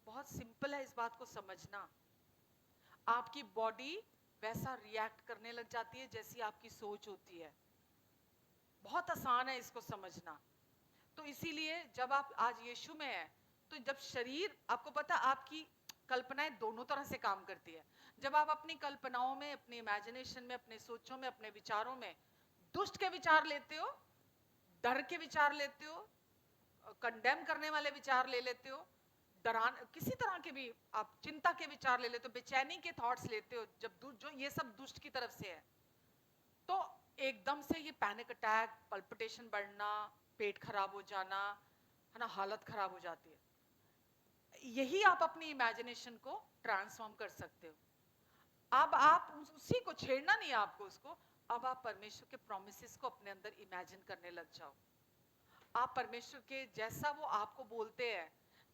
बहुत सिंपल है इस बात को समझना। आपकी बॉडी वैसा रिएक्ट करने लग जाती है जैसी आपकी सोच होती है। बहुत आसान है इसको समझना। तो इसीलिए जब आप आज यीशु में हैं, तो जब शरीर, आपको पता, आपकी कल्पनाएं दोनों तरह से काम करती है। जब आप अपनी कल्पनाओं में, अपनी इमेजिनेशन में, अपने सोचों में, अपने विचारों में दुष्ट के विचार लेते हो, डर के विचार लेते हो, कंडेम करने वाले विचार ले लेते हो, डरान किसी तरह के भी आप चिंता के विचार ले लेते हो, बेचैनी के थॉट्स लेते हो, जब जो ये सब दुष्ट की तरफ से है, तो एकदम से ये पैनिक अटैक, पल्पिटेशन बढ़ना, पेट खराब हो जाना, है ना, हालत खराब हो जाती है। यही आप अपनी इमेजिनेशन को ट्रांसफॉर्म कर सकते हो। अब आप उसी को छेड़ना नहीं है आपको उसको, अब आप परमेश्वर के प्रोमिसेस को अपने अंदर इमेजिन करने लग जाओ। आप परमेश्वर के जैसा वो आपको बोलते हैं,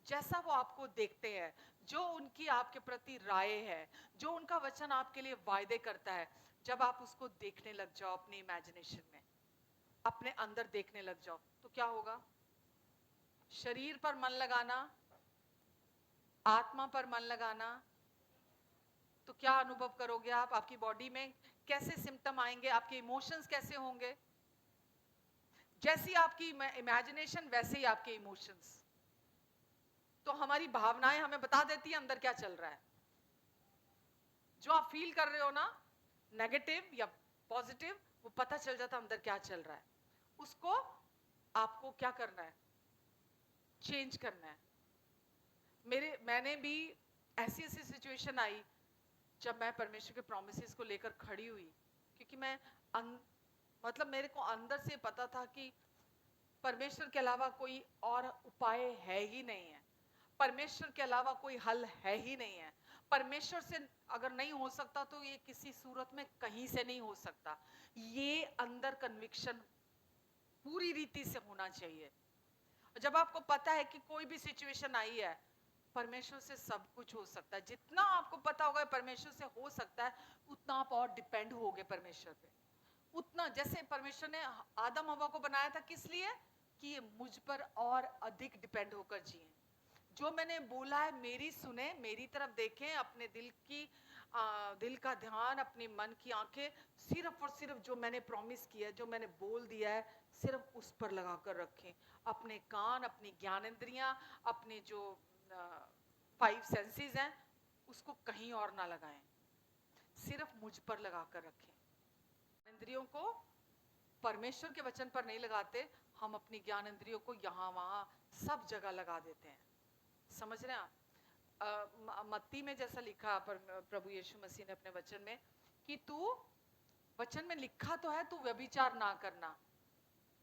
जैसा वो आपको देखते हैं, जो उनकी आपके प्रति राय है, जो उनका वचन आपके लिए वायदे करता है, जब आप उसको देखने लग जाओ अपनी इमेजिनेशन में, अपने अंदर देखने लग जाओ, तो क्या होगा? शरीर पर मन लगाना, आत्मा पर मन लगाना, तो क्या अनुभव करोगे आप? आपकी बॉडी में कैसे सिम्टम आएंगे? आपके इमोशंस कैसे होंगे? जैसी आपकी इमेजिनेशन वैसे ही आपके इमोशंस। तो हमारी भावनाएं हमें बता देती है अंदर क्या चल रहा है। जो आप फील कर रहे हो ना, नेगेटिव या पॉजिटिव, वो पता चल जाता अंदर क्या चल रहा है। उसको आपको क्या करना है? चेंज करना है। मैंने भी ऐसी ऐसी सिचुएशन आई जब मैं परमेश्वर के प्रोमिसेस को लेकर खड़ी हुई, क्योंकि मैं मतलब मेरे को अंदर से पता था कि परमेश्वर के अलावा कोई और उपाय है ही नहीं है, परमेश्वर के अलावा कोई हल है ही नहीं है। परमेश्वर से अगर नहीं हो सकता तो ये किसी सूरत में कहीं से नहीं हो सकता। ये अंदर कन्विक्शन पूरी रीति से होना चाहिए। जब आपको पता है कि कोई भी सिचुएशन आई है, परमेश्वर से सब कुछ हो सकता है, जितना आपको पता होगा परमेश्वर से हो सकता है, उतना आप और डिपेंड होगे परमेश्वर पे। उतना, जैसे परमेश्वर ने आदम हवा को बनाया था किस लिए? कि ये मुझ पर और अधिक डिपेंड होकर जिए। जो मैंने बोला है मेरी सुने, मेरी तरफ देखें, अपने दिल का ध्यान, अपने मन की आंखें सिर्फ और सिर्फ जो मैंने प्रॉमिस किया है, जो मैंने बोल दिया है, सिर्फ उस पर लगा कर रखें। अपने कान, अपनी ज्ञानेंद्रियां, अपने जो 5 सेंसेस हैं, उसको कहीं और ना लगाएं, सिर्फ मुझ पर लगा कर रखें। इंद्रियों को परमेश्वर के वचन पर नहीं लगाते, हम अपनी ज्ञान इंद्रियों को यहाँ वहाँ सब जगह लगा देते हैं। समझ रहे हैं आप? मत्ती में जैसा लिखा प्रभु यीशु मसीह ने अपने वचन में कि तू, वचन में लिखा तो है तू व्यभिचार ना करना,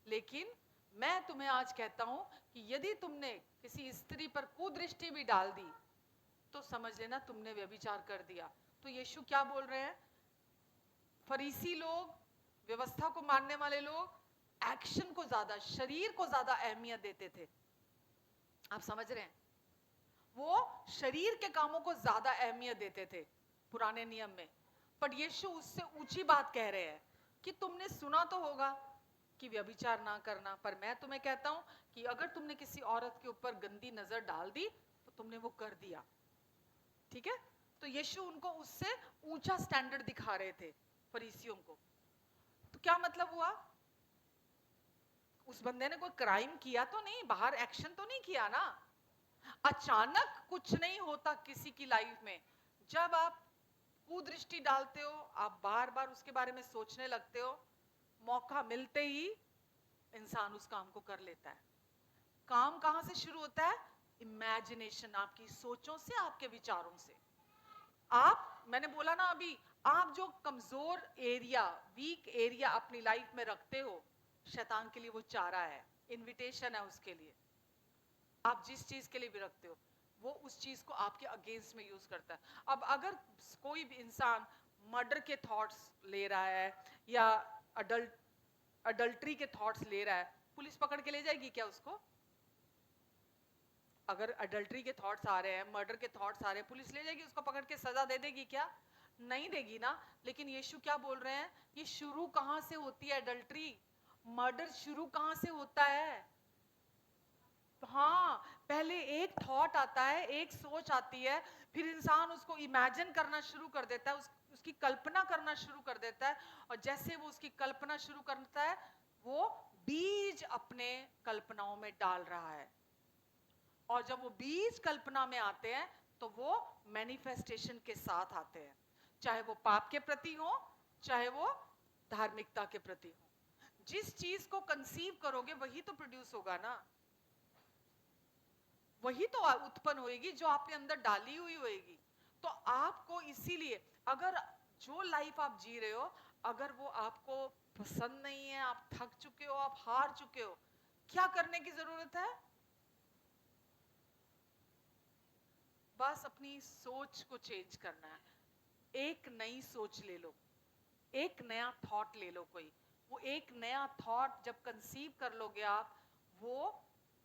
लेकिन मैं तुम्हें आज कहता हूं कि यदि तुमने किसी स्त्री पर कुदृष्टि भी डाल दी तो समझ लेना तुमने व्यभिचार कर दिया। तो यीशु क्या बोल रहे हैं? फरीसी लोग, व्यवस्था को मानने वाले लोग एक्शन को ज्यादा, शरीर को ज्यादा अहमियत देते थे। आप समझ रहे हैं? वो शरीर के कामों को ज्यादा अहमियत देते थे पुराने नियम में। पर यीशु उससे ऊंची बात कह रहे हैं कि तुमने सुना तो होगा कि व्यभिचार ना करना, पर मैं तुम्हें कहता हूं कि अगर तुमने किसी औरत के ऊपर गंदी नजर डाल दी तो तुमने वो कर दिया। ठीक है? तो यीशु उनको उससे ऊंचा स्टैंडर्ड दिखा रहे थे फरीसियों को। तो क्या मतलब हुआ? उस बंदे ने कोई क्राइम किया तो नहीं, बाहर एक्शन तो नहीं किया ना। अचानक कुछ नहीं होता किसी की लाइफ में। जब आप कुदृष्टि डालते हो, आप बार बार उसके बारे में सोचने लगते हो, मौका मिलते ही इंसान उस काम को कर लेता है। काम कहां से शुरू होता है? इमेजिनेशन, आपकी सोचों से, आपके विचारों से। आप, मैंने बोला ना अभी, आप जो कमजोर एरिया, वीक एरिया अपनी लाइफ में रखते हो, शैतान के लिए वो चारा है, इनविटेशन है उसके लिए। आप जिस चीज के लिए भी रखते हो वो उस चीज को आपके अगेंस्ट में यूज करता है। अब अगर कोई भी इंसान मर्डर के थॉट्स ले रहा है या अडल्ट्री के थॉट्स ले रहा है, पुलिस पकड़ के ले जाएगी क्या उसको? अगर अडल्ट्री के थॉट्स आ रहे हैं, मर्डर के थॉट्स आ रहे हैं, पुलिस ले जाएगी उसको, पकड़ के सजा दे देगी क्या? नहीं देगी ना। लेकिन यीशु क्या बोल रहे हैं? ये शुरू कहां से होती है अडल्ट्री, मर्डर शुरू कहां से होता है? हाँ, पहले एक थॉट आता है, एक सोच आती है, फिर इंसान उसको इमेजिन करना शुरू कर देता है, उसकी कल्पना करना शुरू कर देता है। और जैसे वो उसकी कल्पना शुरू करता है, वो बीज अपने कल्पनाओं में डाल रहा है। और जब वो बीज कल्पना में आते हैं तो वो मैनिफेस्टेशन के साथ आते हैं, चाहे वो पाप के प्रति हो, चाहे वो धार्मिकता के प्रति हो। जिस चीज को कंसीव करोगे वही तो प्रोड्यूस होगा ना, वही तो उत्पन्न होएगी जो आपने अंदर डाली हुई होएगी। तो आपको इसीलिए, अगर जो लाइफ आप जी रहे हो, अगर वो आपको पसंद नहीं है, आप थक चुके हो, आप हार चुके हो, क्या करने की जरूरत है? बस अपनी सोच को चेंज करना है। एक नई सोच ले लो, एक नया थॉट ले लो कोई। वो एक नया थॉट जब कंसीव कर लोगे आप, वो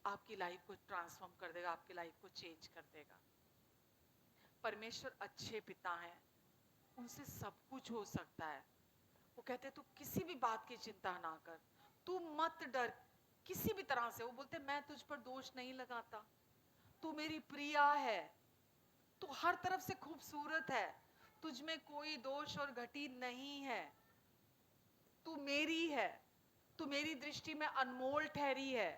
आपकी लाइफ को ट्रांसफॉर्म कर देगा, आपकी लाइफ को चेंज कर देगा। परमेश्वर अच्छे पिता हैं, उनसे सब कुछ हो सकता है। वो कहते तू किसी भी बात की चिंता ना कर, तू मत डर किसी भी तरह से। वो बोलते मैं तुझ पर दोष नहीं लगाता, तू मेरी प्रिया है, तू हर तरफ से खूबसूरत है, तुझ में कोई दोष और घटी नहीं है, तू मेरी है, तू मेरी दृष्टि में अनमोल ठहरी है,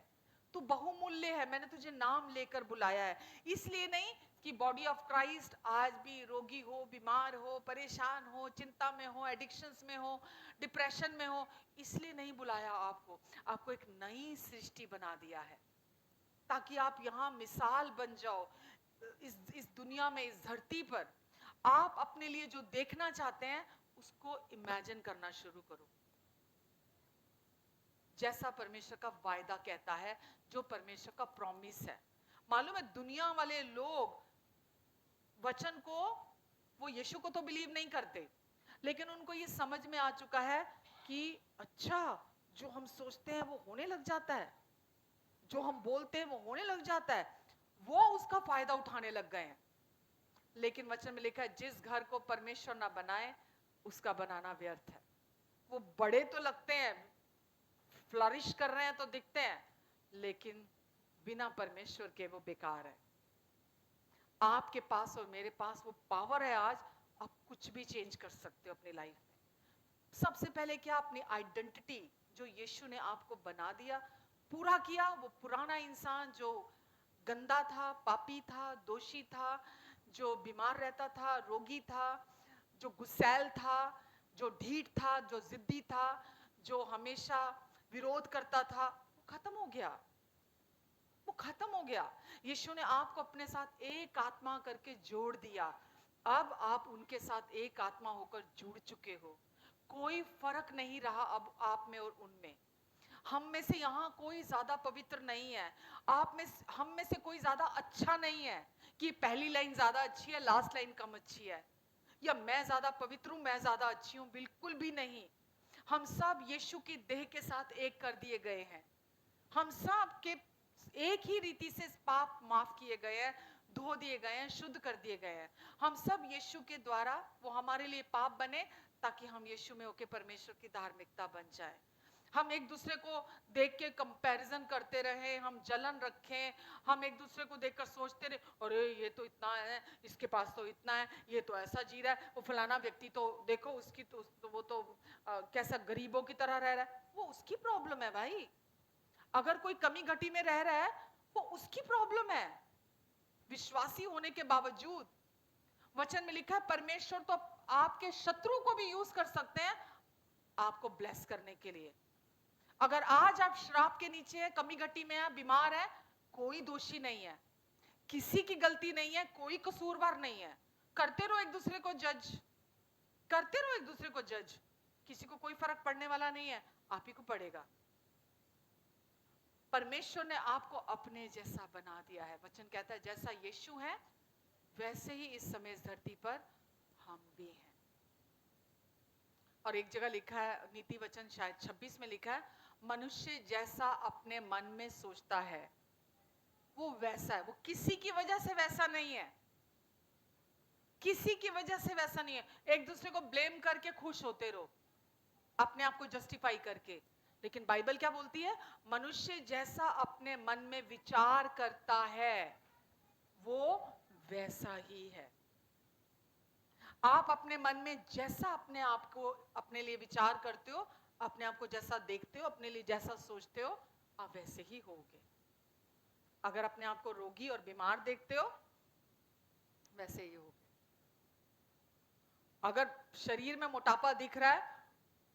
तू बहुमूल्य है, मैंने तुझे नाम लेकर बुलाया है। इसलिए नहीं कि बॉडी ऑफ क्राइस्ट आज भी रोगी हो, बीमार हो, परेशान हो, चिंता में हो, एडिक्शंस में हो, डिप्रेशन में हो, इसलिए नहीं बुलाया आपको। आपको एक नई सृष्टि बना दिया है ताकि आप यहाँ मिसाल बन जाओ। इस दुनिया में, इस धरती पर आप अपने लिए जो देखना चाहते हैं उसको इमेजिन करना शुरू करो, जैसा परमेश्वर का वायदा कहता है, जो परमेश्वर का प्रॉमिस है। मालूम है दुनिया वाले लोग वचन को, वो यीशु को तो बिलीव नहीं करते, लेकिन उनको ये समझ में आ चुका है कि अच्छा, जो हम सोचते हैं वो होने लग जाता है, जो हम बोलते हैं वो होने लग जाता है। वो उसका फायदा उठाने लग गए हैं। लेकिन वचन में लिखा है जिस घर को परमेश्वर ना बनाए उसका बनाना व्यर्थ है। वो बड़े तो लगते हैं, फ्लरिश कर रहे हैं तो दिखते हैं, लेकिन बिना परमेश्वर के वो बेकार है। आपके पास और मेरे पास वो पावर है, आज आप कुछ भी चेंज कर सकते हो अपनी लाइफ में। सबसे पहले क्या? अपनी आइडेंटिटी जो यीशु ने आपको बना दिया, पूरा किया। वो पुराना इंसान जो गंदा था, पापी था, दोषी था, जो बीमार रहता था, रोगी था, जो गुस्सैल था, जो ढीठ था, जो जिद्दी था, जो हमेशा विरोध करता था, वो खत्म हो गया। वो खत्म हो गया। यीशु ने आपको अपने साथ एक आत्मा करके जोड़ दिया। अब आप उनके साथ एक आत्मा होकर जुड़ चुके हो। कोई फर्क नहीं रहा अब आप में और उनमें। हम में से यहाँ कोई ज्यादा पवित्र नहीं है, आप में हम में से कोई ज्यादा अच्छा नहीं है कि पहली लाइन ज्यादा अच्छी है लास्ट लाइन कम अच्छी है, या मैं ज्यादा पवित्र हूं मैं ज्यादा अच्छी हूं, बिल्कुल भी नहीं। हम सब यीशु की देह के साथ एक कर दिए गए हैं। हम सब के एक ही रीति से पाप माफ किए गए हैं, धो दिए गए हैं, शुद्ध कर दिए गए हैं। हम सब यीशु के द्वारा वो हमारे लिए पाप बने ताकि हम यीशु में होके परमेश्वर की धार्मिकता बन जाए। हम एक दूसरे को देख के कंपैरिजन करते रहे, हम जलन रखें, हम एक दूसरे को देखकर सोचते रहे अरे ये तो इतना है, इसके पास तो इतना है, ये तो ऐसा जी रहा है, वो फलाना व्यक्ति तो देखो उसकी तो वो तो कैसा गरीबों की तरह रह रहा है। वो उसकी प्रॉब्लम है भाई। अगर कोई कमी घटी में रह रहा है वो उसकी प्रॉब्लम है। विश्वासी होने के बावजूद वचन में लिखा है परमेश्वर तो आपके शत्रु को भी यूज कर सकते हैं आपको ब्लेस करने के लिए। अगर आज आप श्राप के नीचे है, कमी घटी में है, बीमार है, कोई दोषी नहीं है, किसी की गलती नहीं है, कोई कसूरवार नहीं है। करते रहो एक दूसरे को जज, करते रहो एक दूसरे को जज, किसी को कोई फर्क पड़ने वाला नहीं है, आप ही को पड़ेगा। परमेश्वर ने आपको अपने जैसा बना दिया है। वचन कहता है जैसा यीशु है वैसे ही इस समय इस धरती पर हम भी हैं। और एक जगह लिखा है, नीति वचन शायद 26 में लिखा है, मनुष्य जैसा अपने मन में सोचता है वो वैसा है। वो किसी की वजह से वैसा नहीं है, किसी की वजह से वैसा नहीं है। एक दूसरे को ब्लेम करके खुश होते रहो, अपने आप को जस्टिफाई करके। लेकिन बाइबल क्या बोलती है? मनुष्य जैसा अपने मन में विचार करता है वो वैसा ही है। आप अपने मन में जैसा अपने आप को अपने लिए विचार करते हो, अपने आप को जैसा देखते हो, अपने लिए जैसा सोचते हो, आप वैसे ही होगे। अगर अपने आप को रोगी और बीमार देखते हो वैसे ही होगे। अगर शरीर में मोटापा दिख रहा है,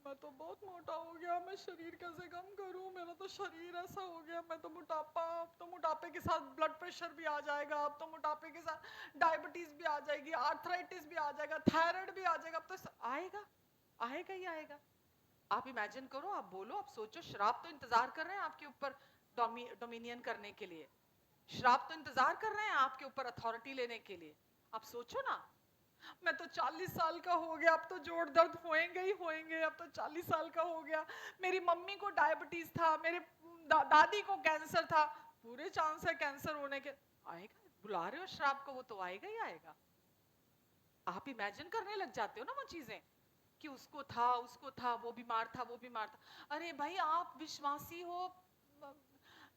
मैं तो बहुत मोटा हो गया, मैं शरीर कैसे कम करूं, मेरा तो शरीर ऐसा हो गया, मैं तो मोटापा, अब तो मोटापे के साथ ब्लड प्रेशर भी आ जाएगा, अब तो मोटापे के साथ डायबिटीज भी आ जाएगी, आर्थराइटिस भी आ जाएगा, थायराइड भी आ जाएगा, अब तो आएगा, आएगा ही आएगा। आप इमेजिन करो, आप बोलो, आप सोचो, श्राप तो इंतजार कर रहे हैं आपके ऊपर डोमिनियन करने के लिए। श्राप तो इंतजार कर रहे हैं आपके ऊपर अथॉरिटी लेने के लिए। आप सोचो ना, मैं तो 40 साल का हो गया, अब तो जोड़ दर्द होएंगे ही होएंगे, अब तो 40 साल का हो गया, मेरी मम्मी को डायबिटीज था, मेरे दादी को कैंसर था, पूरे चांस है कैंसर होने के। आएगा, बुला रहे हो श्राप को, वो तो आएगा ही आएगा। आप इमेजिन करने लग जाते हो ना वो चीजें कि उसको था, वो बीमार था, वो बीमार था। अरे भाई, आप विश्वासी हो,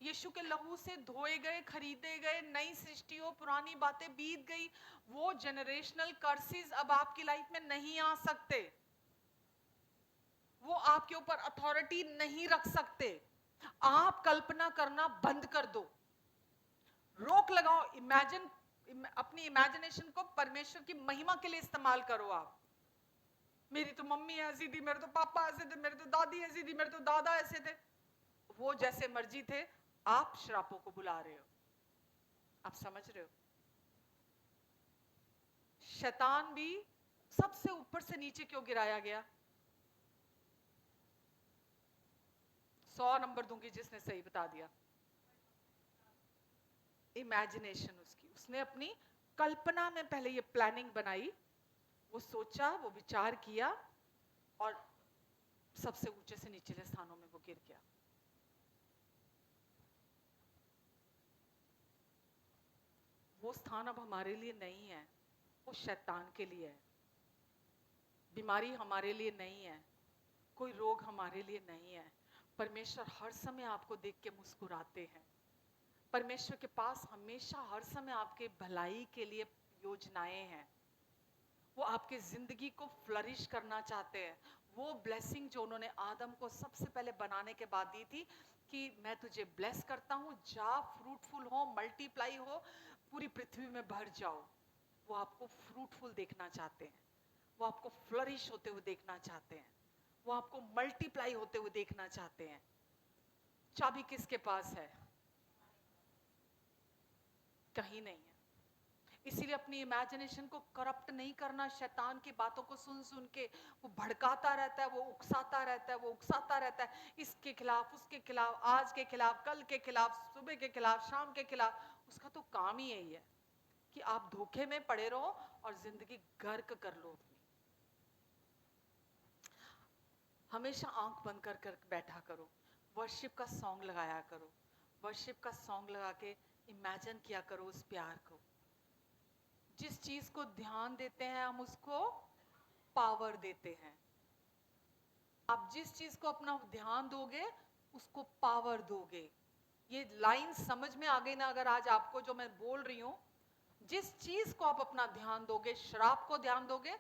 यीशु के लहू से धोए गए, खरीदे गए, नई सृष्टि हो, पुरानी बातें बीत गई। वो जनरेशनल कर्सेस अब आपकी लाइफ में नहीं आ सकते, वो आपके ऊपर अथॉरिटी नहीं रख सकते। आप कल्पना करना बंद कर दो, रोक लगाओ। अपनी इमेजिनेशन को परमेश्वर की महिमा के लिए इस्तेमाल करो। आप, मेरी तो मम्मी ऐसी थी, मेरे तो पापा ऐसे थे, मेरे तो दादी ऐसी थी, मेरे तो दादा ऐसे थे, वो जैसे मर्जी थे। आप श्रापों को बुला रहे हो। आप समझ रहे हो? शैतान भी सबसे ऊपर से नीचे क्यों गिराया गया? 100 नंबर दूंगी जिसने सही बता दिया। इमेजिनेशन उसने अपनी कल्पना में पहले ये प्लानिंग बनाई, वो सोचा, वो विचार किया, और सबसे ऊंचे से निचले स्थानों में वो गिर गया। वो स्थान अब हमारे लिए नहीं है, वो शैतान के लिए है। बीमारी हमारे लिए नहीं है, कोई रोग हमारे लिए नहीं है। परमेश्वर हर समय आपको देख के मुस्कुराते हैं। परमेश्वर के पास हमेशा हर समय आपके भलाई के लिए योजनाएं हैं। वो आपके जिंदगी को फ्लरिश करना चाहते हैं। वो ब्लेसिंग जो उन्होंने आदम को सबसे पहले बनाने के बाद दी थी कि मैं तुझे ब्लेस करता हूं, जा, फ्रूटफुल हो, मल्टीप्लाई हो, पूरी पृथ्वी में भर जाओ। वो आपको फ्रूटफुल देखना चाहते हैं, वो आपको फ्लरिश होते हुए देखना चाहते हैं, वो आपको मल्टीप्लाई होते हुए देखना चाहते हैं। चाबी किसके पास है? कहीं नहीं है। इसीलिए अपनी इमेजिनेशन को करप्ट नहीं करना। शैतान की बातों को सुन सुन के वो भड़काता रहता है, वो उकसाता रहता है, वो उकसाता रहता है, इसके खिलाफ, उसके खिलाफ, आज के खिलाफ, कल के खिलाफ, सुबह के खिलाफ, शाम के खिलाफ। उसका तो काम ही यही है कि आप धोखे में पड़े रहो और जिंदगी गर्क कर लो अपनी। हमेशा आंख बंद कर कर बैठा करो, वर्शिप का सॉन्ग लगाया करो, वर्शिप का सॉन्ग लगा के इमेजिन किया करो उस प्यार को। जिस चीज को ध्यान देते हैं हम उसको पावर देते हैं। आप जिस चीज को अपना ध्यान दोगे उसको पावर दोगे। ये लाइन समझ में आ गई ना? अगर आज आपको जो मैं बोल रही हूं, जिस चीज को आप अपना ध्यान दोगे, श्राप को ध्यान दोगे,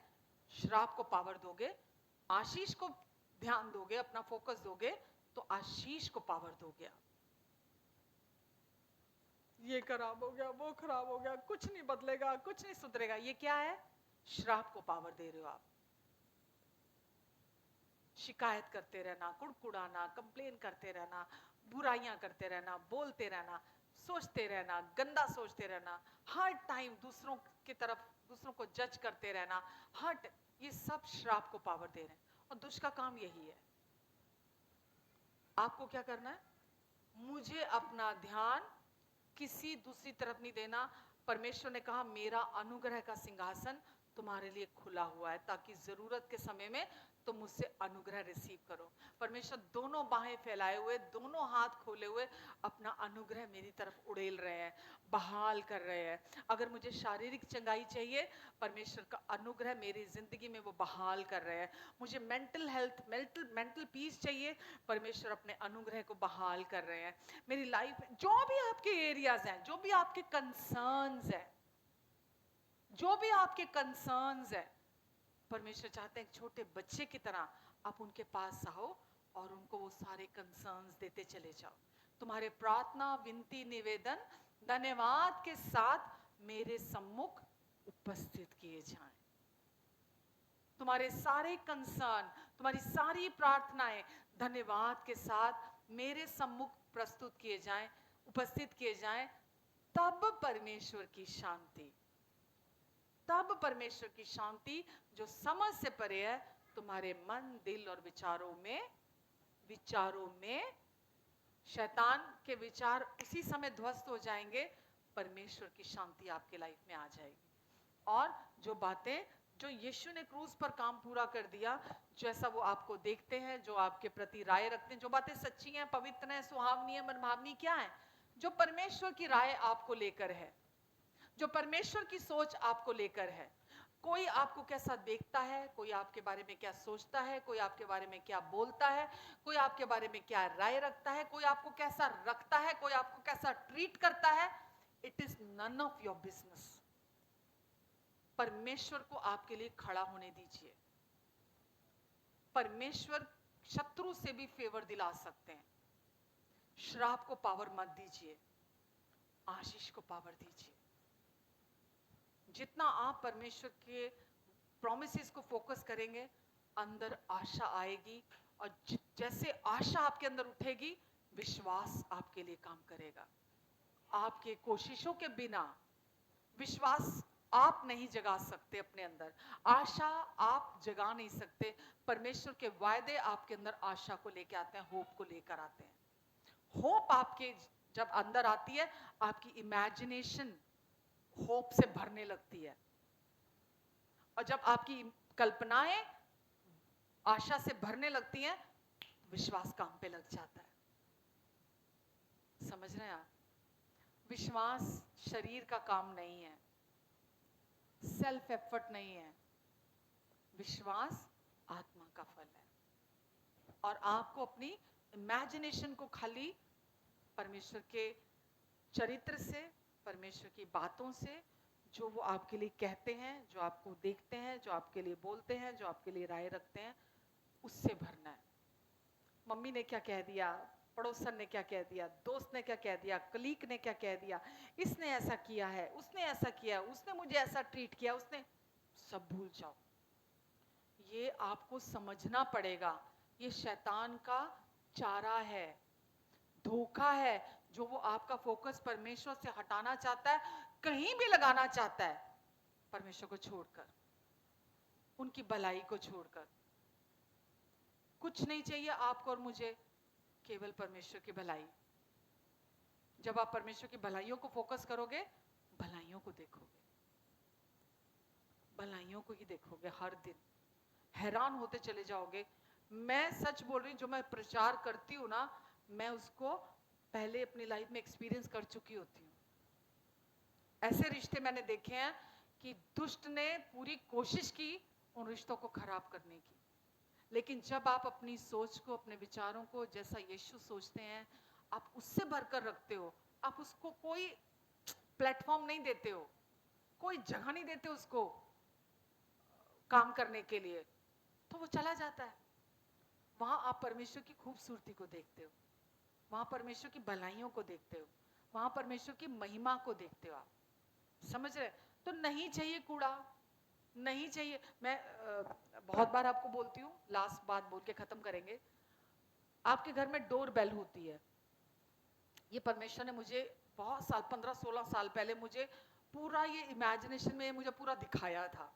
श्राप को पावर दोगे। आशीष को ध्यान दोगे, अपना फोकस दोगे, तो आशीष को पावर दोगे आप। ये खराब हो गया, वो खराब हो गया, कुछ नहीं बदलेगा, कुछ नहीं सुधरेगा, ये क्या है? श्राप को पावर दे रहे हो आप। शिकायत करते रहना, कुड़कुड़ाना, कंप्लेन करते रहना, बुराइयां करते रहना, बोलते रहना, सोचते रहना, गंदा सोचते रहना, हर टाइम दूसरों की तरफ, दूसरों को जज करते रहना, ये सब श्राप को पावर दे रहे हैं। और दुष्ट का काम यही है। आपको क्या करना है? मुझे अपना ध्यान किसी दूसरी तरफ नहीं देना। परमेश्वर ने कहा मेरा अनुग्रह का सिंहासन तुम्हारे लिए खुला हुआ है, ताकि जरूरत के समय में तुम मुझसे अनुग्रह रिसीव करो। परमेश्वर दोनों बाहें फैलाए हुए, दोनों हाथ खोले हुए अपना अनुग्रह मेरी तरफ उड़ेल रहे हैं, बहाल कर रहे हैं। अगर मुझे शारीरिक चंगाई चाहिए, परमेश्वर का अनुग्रह मेरी जिंदगी में वो बहाल कर रहे हैं। मुझे मेंटल हेल्थ, मेंटल पीस चाहिए, परमेश्वर अपने अनुग्रह को बहाल कर रहे हैं। मेरी लाइफ में जो भी आपके एरियाज हैं, जो भी आपके कंसर्न्स हैं, जो भी आपके कंसर्न्स है, परमेश्वर चाहते हैं छोटे बच्चे की तरह आप उनके पास आओ और उनको वो सारे कंसर्न्स देते चले जाओ। तुम्हारे प्रार्थना, विनती, निवेदन धन्यवाद के साथ मेरे सम्मुख उपस्थित किए जाएं। तुम्हारे सारे कंसर्न, तुम्हारी सारी प्रार्थनाएं धन्यवाद के साथ मेरे सम्मुख प्रस्तुत किए जाएं, उपस्थित किए जाएं। तब परमेश्वर की शांति, तब परमेश्वर की शांति जो समझ से परे है, तुम्हारे मन, दिल और विचारों में शैतान के विचार उसी समय ध्वस्त हो जाएंगे। परमेश्वर की शांति आपके लाइफ में आ जाएगी। और जो बातें, जो यीशु ने क्रूस पर काम पूरा कर दिया, जैसा वो आपको देखते हैं, जो आपके प्रति राय रखते हैं, जो बातें सच्ची हैं, पवित्र हैं, सुहावनी है, मनभावनी, क्या है? जो परमेश्वर की राय आपको लेकर है, जो परमेश्वर की सोच आपको लेकर है। कोई आपको कैसा देखता है, कोई आपके बारे में क्या सोचता है, कोई आपके बारे में क्या बोलता है, कोई आपके बारे में क्या राय रखता है, कोई आपको कैसा रखता है, कोई आपको कैसा ट्रीट करता है, it is none of your business. परमेश्वर को आपके लिए खड़ा होने दीजिए। परमेश्वर शत्रु से भी फेवर दिला सकते हैं। श्राप को पावर मत दीजिए, आशीष को पावर दीजिए। जितना आप परमेश्वर के प्रॉमिसेस को फोकस करेंगे, अंदर आशा आएगी, और जैसे आशा आपके अंदर उठेगी, विश्वास आपके लिए काम करेगा। आपके कोशिशों के बिना विश्वास आप नहीं जगा सकते अपने अंदर, आशा आप जगा नहीं सकते। परमेश्वर के वायदे आपके अंदर आशा को लेकर आते हैं, होप को लेकर आते हैं। होप आपके जब अंदर आती है, आपकी इमेजिनेशन होप से भरने लगती है, और जब आपकी कल्पनाएं आशा से भरने लगती हैं, विश्वास काम पे लग जाता है। समझ रहे हैं आप? विश्वास शरीर का काम नहीं है, सेल्फ एफर्ट नहीं है, विश्वास आत्मा का फल है। और आपको अपनी इमेजिनेशन को खाली परमेश्वर के चरित्र से, परमेश्वर की बातों से, जो वो आपके लिए कहते हैं, जो आपको देखते हैं, जो आपके लिए बोलते हैं, जो आपके लिए राय रखते हैं, उससे भरना है। मम्मी ने क्या कह दिया, पड़ोसन ने क्या कह दिया, दोस्त ने क्या कह दिया, कलीग ने क्या कह दिया, इसने ऐसा किया है, उसने ऐसा किया, उसने मुझे ऐसा ट्रीट किया, उसने, सब भूल जाओ। ये आपको समझना पड़ेगा, ये शैतान का चारा है। धोखा है जो वो आपका फोकस परमेश्वर से हटाना चाहता है, कहीं भी लगाना चाहता है, परमेश्वर को छोड़कर, उनकी भलाई को छोड़कर। कुछ नहीं चाहिए आपको और मुझे, केवल परमेश्वर की भलाई। जब आप परमेश्वर की भलाइयों को फोकस करोगे, भलाइयों को देखोगे, भलाइयों को ही देखोगे हर दिन, हैरान होते चले जाओगे। मैं सच बोल रही हूँ, जो मैं प्रचार करती हूँ ना, मैं उसको पहले अपनी लाइफ में एक्सपीरियंस कर चुकी होती हूँ। ऐसे रिश्ते मैंने देखे हैं कि दुष्ट ने पूरी कोशिश की उन रिश्तों को खराब करने की, लेकिन जब आप अपनी सोच को, अपने विचारों को जैसा यीशु सोचते हैं, आप उससे भरकर रखते हो, आप उसको कोई प्लेटफॉर्म नहीं देते हो, कोई जगह नहीं देते उसको काम करने के लिए, तो वो चला जाता है। वहां आप परमेश्वर की खूबसूरती को देखते हो, वहां परमेश्वर की भलाइयों को देखते हो, वहां परमेश्वर की महिमा को देखते हो। आप समझ रहे? तो नहीं चाहिए कूड़ा, नहीं चाहिए। मैं बहुत बार आपको बोलती हूँ, लास्ट बात बोल के खत्म करेंगे। आपके घर में डोर बेल होती है, ये परमेश्वर ने मुझे बहुत साल, 15-16 साल पहले मुझे पूरा ये इमेजिनेशन में मुझे पूरा दिखाया था,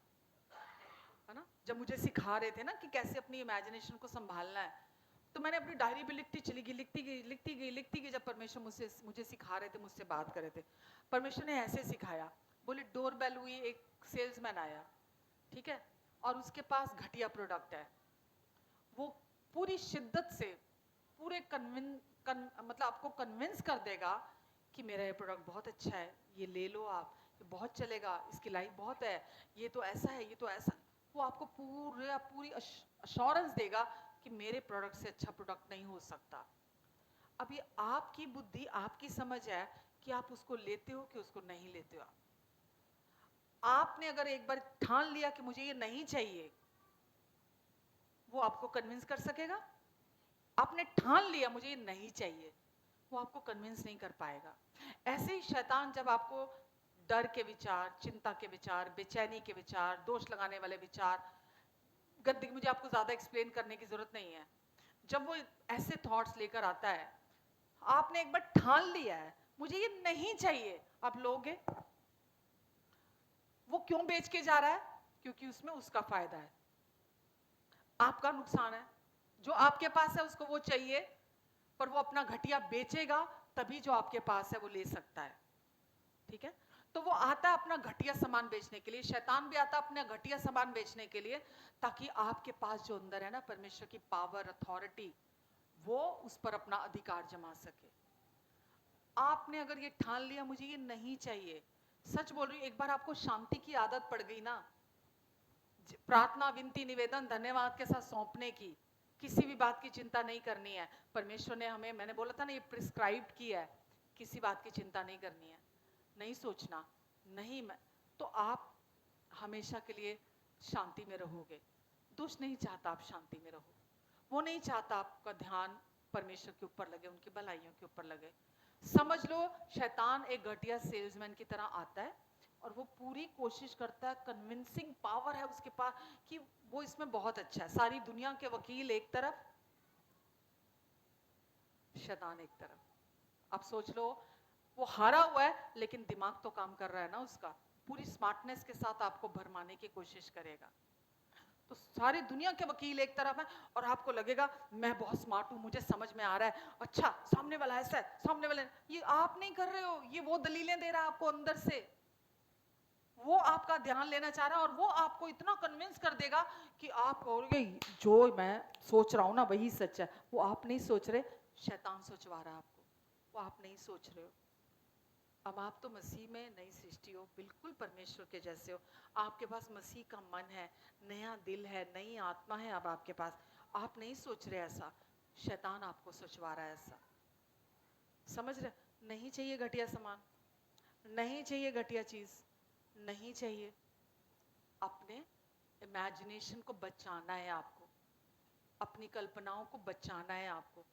है ना, जब मुझे सिखा रहे थे ना कि कैसे अपनी इमेजिनेशन को संभालना है। तो मैंने अपनी डायरी पे लिखती चली गई, लिखती गई। जब परमेश्वर मुझे सिखा रहे थे, मुझसे बात कर रहे थे, परमेश्वर ने ऐसे सिखाया, बोले डोर बेल हुई, एक सेल्समैन आया, ठीक है, और उसके पास घटिया प्रोडक्ट है। वो पूरी शिद्दत से पूरे मतलब आपको कन्विंस कर देगा कि मेरा ये प्रोडक्ट बहुत अच्छा है, ये ले लो आप, ये बहुत चलेगा, इसकी लाइफ बहुत है, ये तो ऐसा है, ये तो ऐसा। वो आपको पूरी अश्योरेंस देगा कि मेरे प्रोडक्ट से अच्छा प्रोडक्ट नहीं हो सकता। अब ये आपकी बुद्धि, आपकी समझ है कि आप उसको लेते हो कि उसको नहीं लेते हो। आपने अगर एक बार ठान लिया कि मुझे ये नहीं चाहिए, वो आपको कन्विंस कर सकेगा? आपने ठान लिया मुझे ये नहीं चाहिए, वो आपको कन्विंस नहीं कर पाएगा। ऐसे ही शैतान जब आपको डर के विचार, चिंता के विचार, बेचैनी के विचार, दोष लगाने वाले विचार, गंदगी, मुझे आपको ज्यादा एक्सप्लेन करने की जरूरत नहीं है, जब वो ऐसे थॉट्स लेकर आता है, आपने एक बार ठान लिया है मुझे ये नहीं चाहिए, आप लोगे? वो क्यों बेच के जा रहा है? क्योंकि उसमें उसका फायदा है, आपका नुकसान है। जो आपके पास है उसको वो चाहिए, पर वो अपना घटिया बेचेगा तभी जो आपके पास है वो ले सकता है, ठीक है? तो वो आता है अपना घटिया सामान बेचने के लिए, शैतान भी आता है अपना घटिया सामान बेचने के लिए, ताकि आपके पास जो अंदर है ना परमेश्वर की पावर, अथॉरिटी, वो उस पर अपना अधिकार जमा सके। आपने अगर ये ठान लिया मुझे ये नहीं चाहिए, सच बोल रही हूँ, एक बार आपको शांति की आदत पड़ गई ना, प्रार्थना, विनती, निवेदन, धन्यवाद के साथ सौंपने की, किसी भी बात की चिंता नहीं करनी है। परमेश्वर ने हमें, मैंने बोला था ना, ये प्रिस्क्राइब्ड किया है, किसी बात की चिंता नहीं करनी है, नहीं सोचना, नहीं मैं, तो आप हमेशा के लिए शांति में रहोगे। दुष्ट नहीं चाहता आप शांति में रहो, वो नहीं चाहता आपका ध्यान परमेश्वर के ऊपर लगे, उनकी भलाइयों के ऊपर लगे। समझ लो शैतान एक घटिया सेल्समैन की तरह आता है और वो पूरी कोशिश करता है, कन्विंसिंग पावर है उसके पास कि वो इसमें बहुत अच्छा है। सारी दुनिया के वकील एक तरफ, शैतान एक तरफ। आप सोच लो वो हारा हुआ है लेकिन दिमाग तो काम कर रहा है ना उसका, पूरी स्मार्टनेस के साथ आपको भरमाने की कोशिश करेगा। तो सारी दुनिया के वकील एक तरफ है और आपको लगेगा मैं बहुत स्मार्ट हूं, मुझे समझ में आ रहा है, अच्छा सामने वाला ऐसा है, सामने वाले, ये आप नहीं कर रहे हो, ये वो दलीलें दे रहा है आपको अंदर से, वो आपका ध्यान लेना चाह रहा है और वो आपको इतना कन्विंस कर देगा कि आप कहोगे जो मैं सोच रहा हूं ना वही सच है। वो आप नहीं सोच रहे, शैतान सोचवा रहा है आपको, वो आप नहीं सोच रहे हो। अब आप तो मसीह में नई सृष्टि हो, बिल्कुल परमेश्वर के जैसे हो, आपके पास मसीह का मन है, नया दिल है, नई आत्मा है अब आपके पास, आप नहीं सोच रहे ऐसा, शैतान आपको सोचवा रहा है ऐसा। समझ रहे? नहीं चाहिए घटिया सामान, नहीं चाहिए घटिया चीज, नहीं चाहिए। अपने इमेजिनेशन को बचाना है आपको, अपनी कल्पनाओं को बचाना है आपको,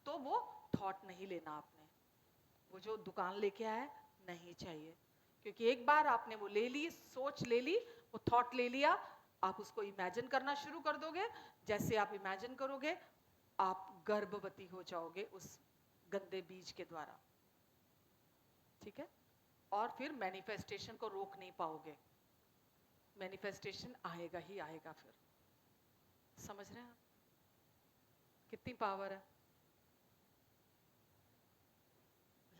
तो वो थॉट नहीं लेना आपने, वो जो दुकान लेके आया नहीं चाहिए, क्योंकि एक बार आपने वो ले ली, सोच ले ली, वो थॉट ले लिया, आप उसको इमेजिन करना शुरू कर दोगे। जैसे आप इमेजिन करोगे आप गर्भवती हो जाओगे उस गंदे बीज के द्वारा, ठीक है। और फिर मैनिफेस्टेशन को रोक नहीं पाओगे, मैनिफेस्टेशन आएगा ही आएगा। फिर समझ रहे हैं आप कितनी पावर है?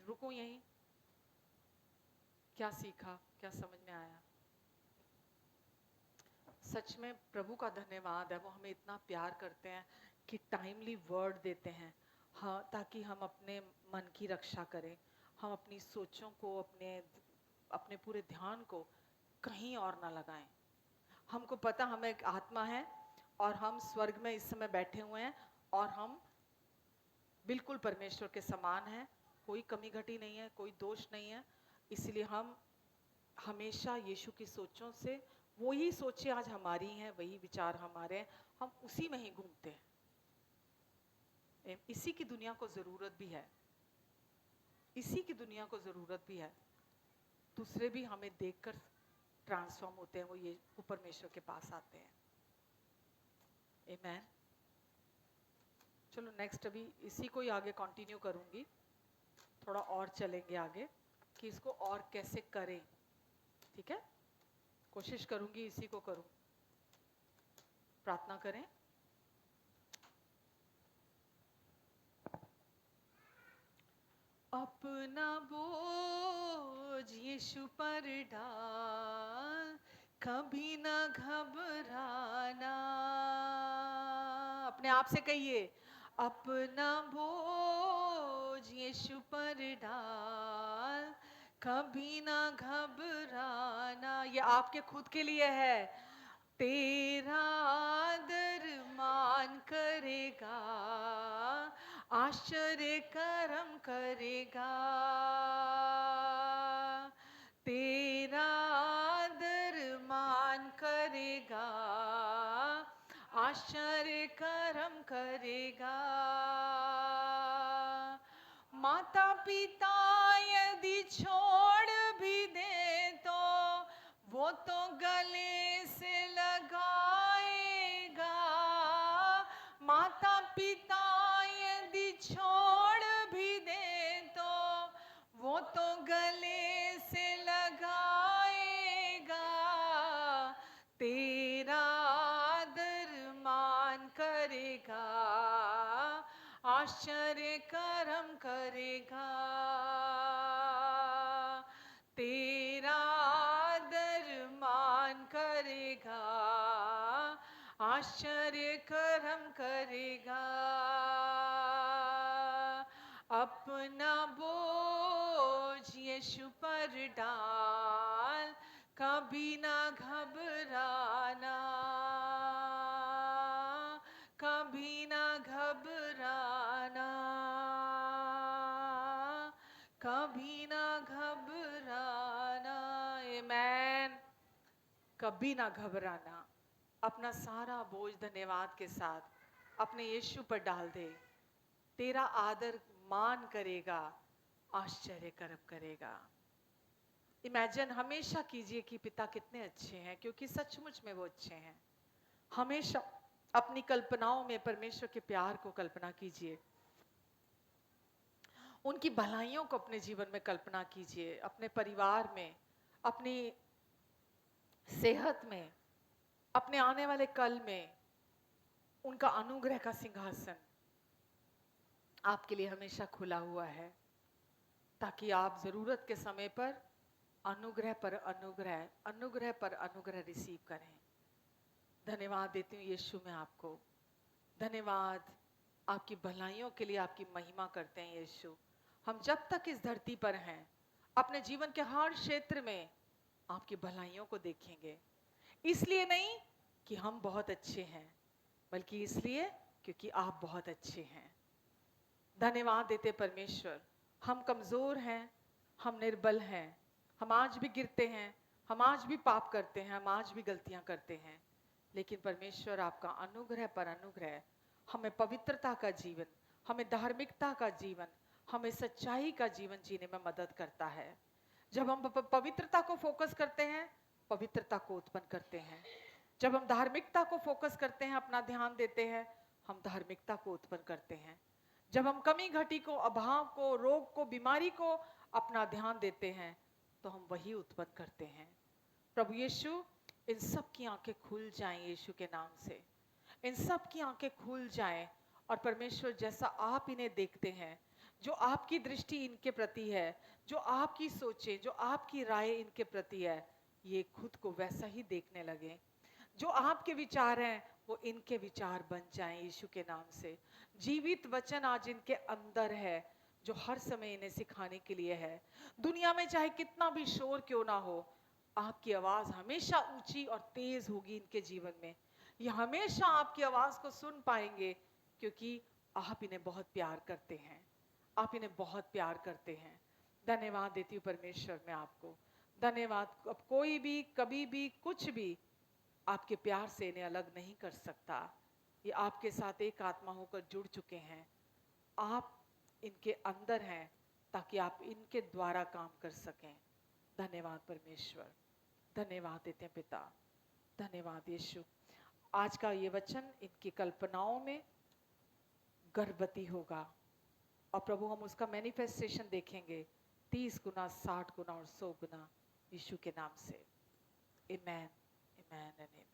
रुको यहीं, क्या सीखा, क्या समझ में आया? सच में प्रभु का धन्यवाद है, वो हमें इतना प्यार करते हैं कि टाइमली वर्ड देते हैं, हाँ, ताकि हम अपने मन की रक्षा करें, हम अपनी सोचों को, अपने पूरे ध्यान को कहीं और ना लगाएं। हमको पता हम एक आत्मा है और हम स्वर्ग में इस समय बैठे हुए हैं और हम बिल्कुल परमेश्वर के समान हैं, कोई कमी घटी नहीं है, कोई दोष नहीं है। इसलिए हम हमेशा यीशु की सोचों से, वही सोचें आज हमारी हैं, वही विचार हमारे हैं, हम उसी में ही घूमते हैं। इसी की दुनिया को जरूरत भी है, इसी की दुनिया को जरूरत भी है। दूसरे भी हमें देखकर ट्रांसफॉर्म होते हैं, वो परमेश्वर के पास आते हैं। आमेन। चलो नेक्स्ट, अभी इसी को ही आगे कंटिन्यू करूंगी, थोड़ा और चलेंगे आगे कि इसको और कैसे करें, ठीक है। कोशिश करूंगी इसी को करूं। प्रार्थना करें। अपना बोझ यीशु पर डाल, कभी ना घबराना। अपने आप से कहिए, अपना बोझ यीशु पर डाल, कभी ना घबराना। ये आपके खुद के लिए है। तेरा आदर मान करेगा, आश्चर्य कर्म करेगा। तेरा आदर मान करेगा, आश्चर्य कर्म करेगा। माता पिता यदि छोड़ भी दे तो वो तो गले से लगाएगा। माता पिता यदि छोड़ भी दे तो वो तो गले से लगाएगा। तेरा आदर मान करेगा, आश्चर्य कर्म करेगा। तेरा आदर मान करेगा, आश्चर्य कर्म करेगा। अपना बोझ यीशु पर डाल, कभी ना घबराना, कभी ना घबराना, कभी ना घबराना। आमेन। कभी ना घबराना। अपना सारा बोझ धन्यवाद के साथ अपने यीशु पर डाल दे। तेरा आदर मान करेगा, आश्चर्य कर्म करेगा। इमेजिन हमेशा कीजिए कि पिता कितने अच्छे हैं, क्योंकि सचमुच में वो अच्छे हैं। हमेशा अपनी कल्पनाओं में परमेश्वर के प्यार को कल्पना कीजिए, उनकी भलाइयों को अपने जीवन में कल्पना कीजिए, अपने परिवार में, अपनी सेहत में, अपने आने वाले कल में। उनका अनुग्रह का सिंहासन आपके लिए हमेशा खुला हुआ है, ताकि आप जरूरत के समय पर अनुग्रह पर अनुग्रह, अनुग्रह पर अनुग्रह रिसीव करें। धन्यवाद देती हूँ यीशु में आपको। धन्यवाद आपकी भलाइयों के लिए, आपकी महिमा करते हैं यीशु। हम जब तक इस धरती पर हैं, अपने जीवन के हर क्षेत्र में आपकी भलाइयों को देखेंगे। इसलिए नहीं कि हम बहुत अच्छे हैं, बल्कि इसलिए क्योंकि आप बहुत अच्छे हैं। धन्यवाद देते परमेश्वर। हम कमजोर हैं, हम निर्बल हैं, हम आज भी गिरते हैं, हम आज भी पाप करते हैं, हम आज भी गलतियां करते हैं। लेकिन परमेश्वर आपका अनुग्रह पर अनुग्रह हमें पवित्रता का जीवन, हमें धार्मिकता का जीवन, हमें सच्चाई का जीवन जीने में मदद करता है। जब हम पवित्रता को फोकस करते हैं, पवित्रता को उत्पन्न करते हैं। जब हम धार्मिकता को फोकस करते हैं, अपना ध्यान देते हैं, हम धार्मिकता को उत्पन्न करते हैं। जब हम कमी घटी को, अभाव को, रोग को, बीमारी को अपना ध्यान देते हैं तो हम वही उत्पन्न करते हैं। प्रभु यीशु, इन सब की आंखें खुल जाएं यीशु के नाम से, इन सब की आंखें खुल जाएं और परमेश्वर जैसा आप इन्हें देखते हैं, जो आपकी दृष्टि इनके प्रति है, जो आपकी सोचें, जो आपकी राय इनके प्रति है, ये खुद को वैसा ही देखने लगे। जो आपके विचार हैं वो इनके विचार बन जाएं यीशु के नाम से। जीवित वचन आज इनके अंदर है जो हर समय इन्हें सिखाने के लिए है। दुनिया में चाहे कितना भी शोर क्यों ना हो, आपकी आवाज हमेशा ऊंची और तेज होगी इनके जीवन में। ये हमेशा आपकी आवाज को सुन पाएंगे क्योंकि आप इन्हें बहुत प्यार करते हैं, आप इन्हें बहुत प्यार करते हैं। धन्यवाद देती हूँ परमेश्वर मैं आपको, धन्यवाद। अब कोई भी कभी भी कुछ भी आपके प्यार से इन्हें अलग नहीं कर सकता। ये आपके साथ एक आत्मा होकर जुड़ चुके हैं, आप इनके अंदर हैं ताकि आप इनके द्वारा काम कर सकें। धन्यवाद परमेश्वर, धन्यवाद देते हैं पिता, धन्यवाद यीशु। आज का ये वचन इनकी कल्पनाओं में गर्भवती होगा और प्रभु हम उसका मैनिफेस्टेशन देखेंगे 30 गुना, 60 गुना और 100 गुना यीशु के नाम से। आमेन, आमेन एंड आमेन।